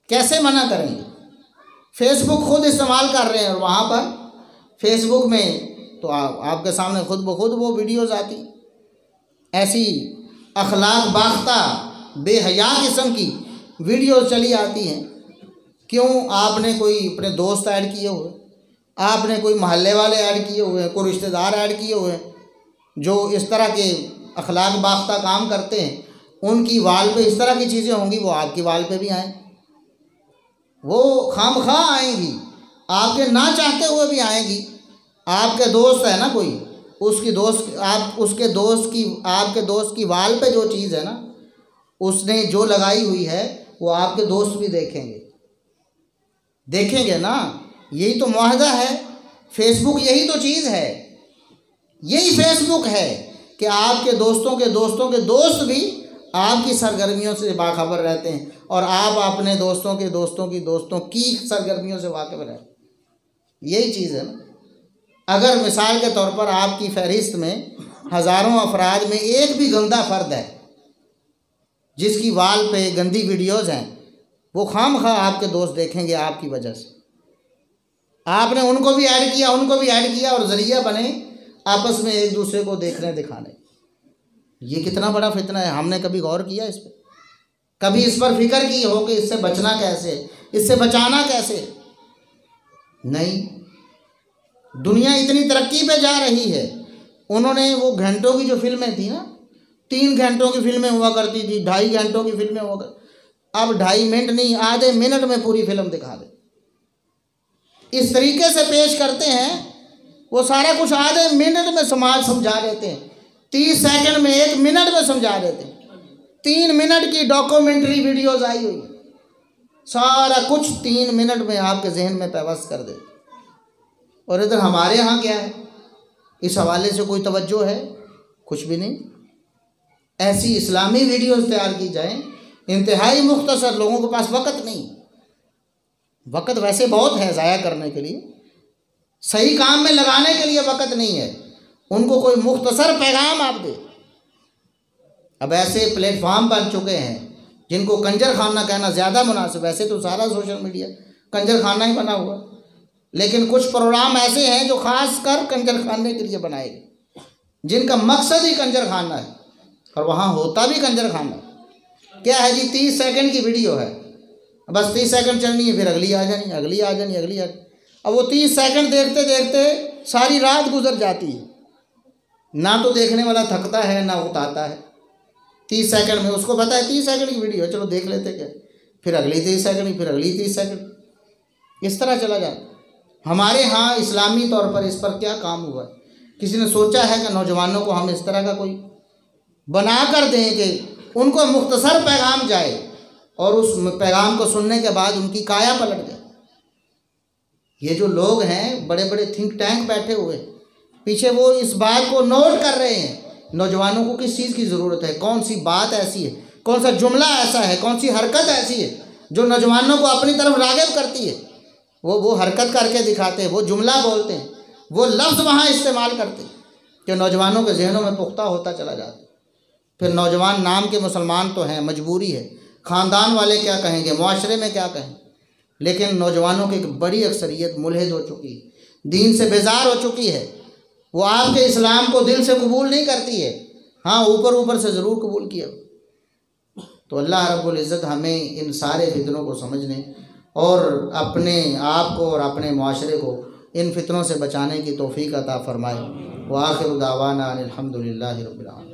कैसे मना करेंगे? फेसबुक खुद इस्तेमाल कर रहे हैं और वहाँ पर फेसबुक में तो आपके सामने खुद ब खुद वो वीडियोज़ आती, ऐसी अखलाक बाख्ता बेहया किस्म की वीडियो चली आती हैं। क्यों? आपने कोई अपने दोस्त ऐड किए हुए, आपने कोई मोहल्ले वाले ऐड किए हुए हैं, कोई रिश्तेदार ऐड किए हुए हैं जो इस तरह के अखलाक बाख्ता काम करते हैं, उनकी वाल पे इस तरह की चीज़ें होंगी, वो आपकी वाल पे भी आएँ, वो खामखा आएंगी, आपके ना चाहते हुए भी आएंगी। आपके दोस्त है ना कोई, उसकी दोस्त, आप उसके दोस्त की, आपके दोस्त की वाल पे जो चीज़ है ना, उसने जो लगाई हुई है वो आपके दोस्त भी देखेंगे ना। यही तो मुआहदा है। फेसबुक यही तो चीज़ है, यही फेसबुक है कि आपके दोस्तों के दोस्त भी आपकी सरगर्मियों से बाखबर रहते हैं और आप अपने दोस्तों की सरगर्मियों से वाकिफ़ रहते हैं। यही चीज़ है ना। अगर मिसाल के तौर पर आपकी फहरिस्त में हज़ारों अफराद में एक भी गंदा फ़र्द है जिसकी वाल पे गंदी वीडियोज़ हैं, वो खामखा आपके दोस्त देखेंगे आपकी वजह से। आपने उनको भी ऐड किया, उनको भी ऐड किया और ज़रिया बने आपस में एक दूसरे को देखने दिखाने। ये कितना बड़ा फितना है। हमने कभी गौर किया इस पर? कभी इस पर फिक्र की हो कि इससे बचना कैसे, इससे बचाना कैसे? नहीं। दुनिया इतनी तरक्की पे जा रही है। उन्होंने वो घंटों की जो फिल्में थी ना, 3 घंटों की फिल्में हुआ करती थी, 2.5 घंटों की फिल्में हुआ करती, अब 2.5 मिनट नहीं, आधे मिनट में पूरी फिल्म दिखा दे। इस तरीके से पेश करते हैं, वो सारा कुछ आधे मिनट में समाज समझा देते हैं, 30 सेकंड में, 1 मिनट में समझा देते हैं। 3 मिनट की डॉक्यूमेंट्री वीडियोस आई हुई, सारा कुछ 3 मिनट में आपके जहन में पैवस्त कर देते। और इधर हमारे यहाँ क्या है? इस हवाले से कोई तवज्जो है? कुछ भी नहीं। ऐसी इस्लामी वीडियोस तैयार की जाएं, इंतहाई मुख्तसर, लोगों के पास वक़्त नहीं। वक़्त वैसे बहुत है ज़ाया करने के लिए, सही काम में लगाने के लिए वक़्त नहीं है। उनको कोई मुख्तसर पैगाम आप दे। अब ऐसे प्लेटफॉर्म बन चुके हैं जिनको कंजर खाना कहना ज़्यादा मुनासिब। वैसे तो सारा सोशल मीडिया कंजर खाना ही बना हुआ, लेकिन कुछ प्रोग्राम ऐसे हैं जो ख़ास कर कंजर खाने के लिए बनाए गए, जिनका मकसद ही कंजर खाना है, और वहाँ होता भी कंजर खाना। क्या है जी? 30 सेकंड की वीडियो है, बस 30 सेकंड चलनी है, फिर अगली आ जानी, अगली आ जानी, अगली आ जानी। अब वो 30 सेकंड देखते देखते सारी रात गुजर जाती है। ना तो देखने वाला थकता है ना उतारता है। 30 सेकंड में उसको पता है 30 सेकंड की वीडियो है, चलो देख लेते क्या, फिर अगली 30 सेकंड, फिर अगली 30 सेकंड, इस तरह चला जाता। हमारे यहाँ इस्लामी तौर पर इस पर क्या काम हुआ? किसी ने सोचा है कि नौजवानों को हम इस तरह का कोई बना कर दें कि उनको मुख्तसर पैगाम जाए और उस पैगाम को सुनने के बाद उनकी काया पलट जाए? ये जो लोग हैं, बड़े बड़े थिंक टैंक बैठे हुए पीछे, वो इस बात को नोट कर रहे हैं नौजवानों को किस चीज़ की ज़रूरत है, कौन सी बात ऐसी है, कौन सा जुमला ऐसा है, कौन सी हरकत ऐसी है जो नौजवानों को अपनी तरफ राग़िब करती है। वो हरकत करके दिखाते हैं, वो जुमला बोलते हैं, वो लफ्ज़ वहाँ इस्तेमाल करते हैं कि नौजवानों के जहनों में पुख्ता होता चला जाता है। फिर नौजवान नाम के मुसलमान तो हैं, मजबूरी है, ख़ानदान वाले क्या कहेंगे, मुआशरे में क्या कहें, लेकिन नौजवानों की एक बड़ी अक्सरियत मुलहिद हो चुकी है, दीन से बेजार हो चुकी है। वो आपके इस्लाम को दिल से कबूल नहीं करती है, हाँ ऊपर ऊपर से ज़रूर कबूल किया। तो अल्लाह रब्बुल इज़्ज़त हमें इन सारे फितनों को समझने और अपने आप को और अपने मुआशरे को इन फितनों से बचाने की तौफ़ीक़ अता फ़रमाए। व आखिर दावाना अनिल हम्दुलिल्लाहि रब्बिल आलमीन।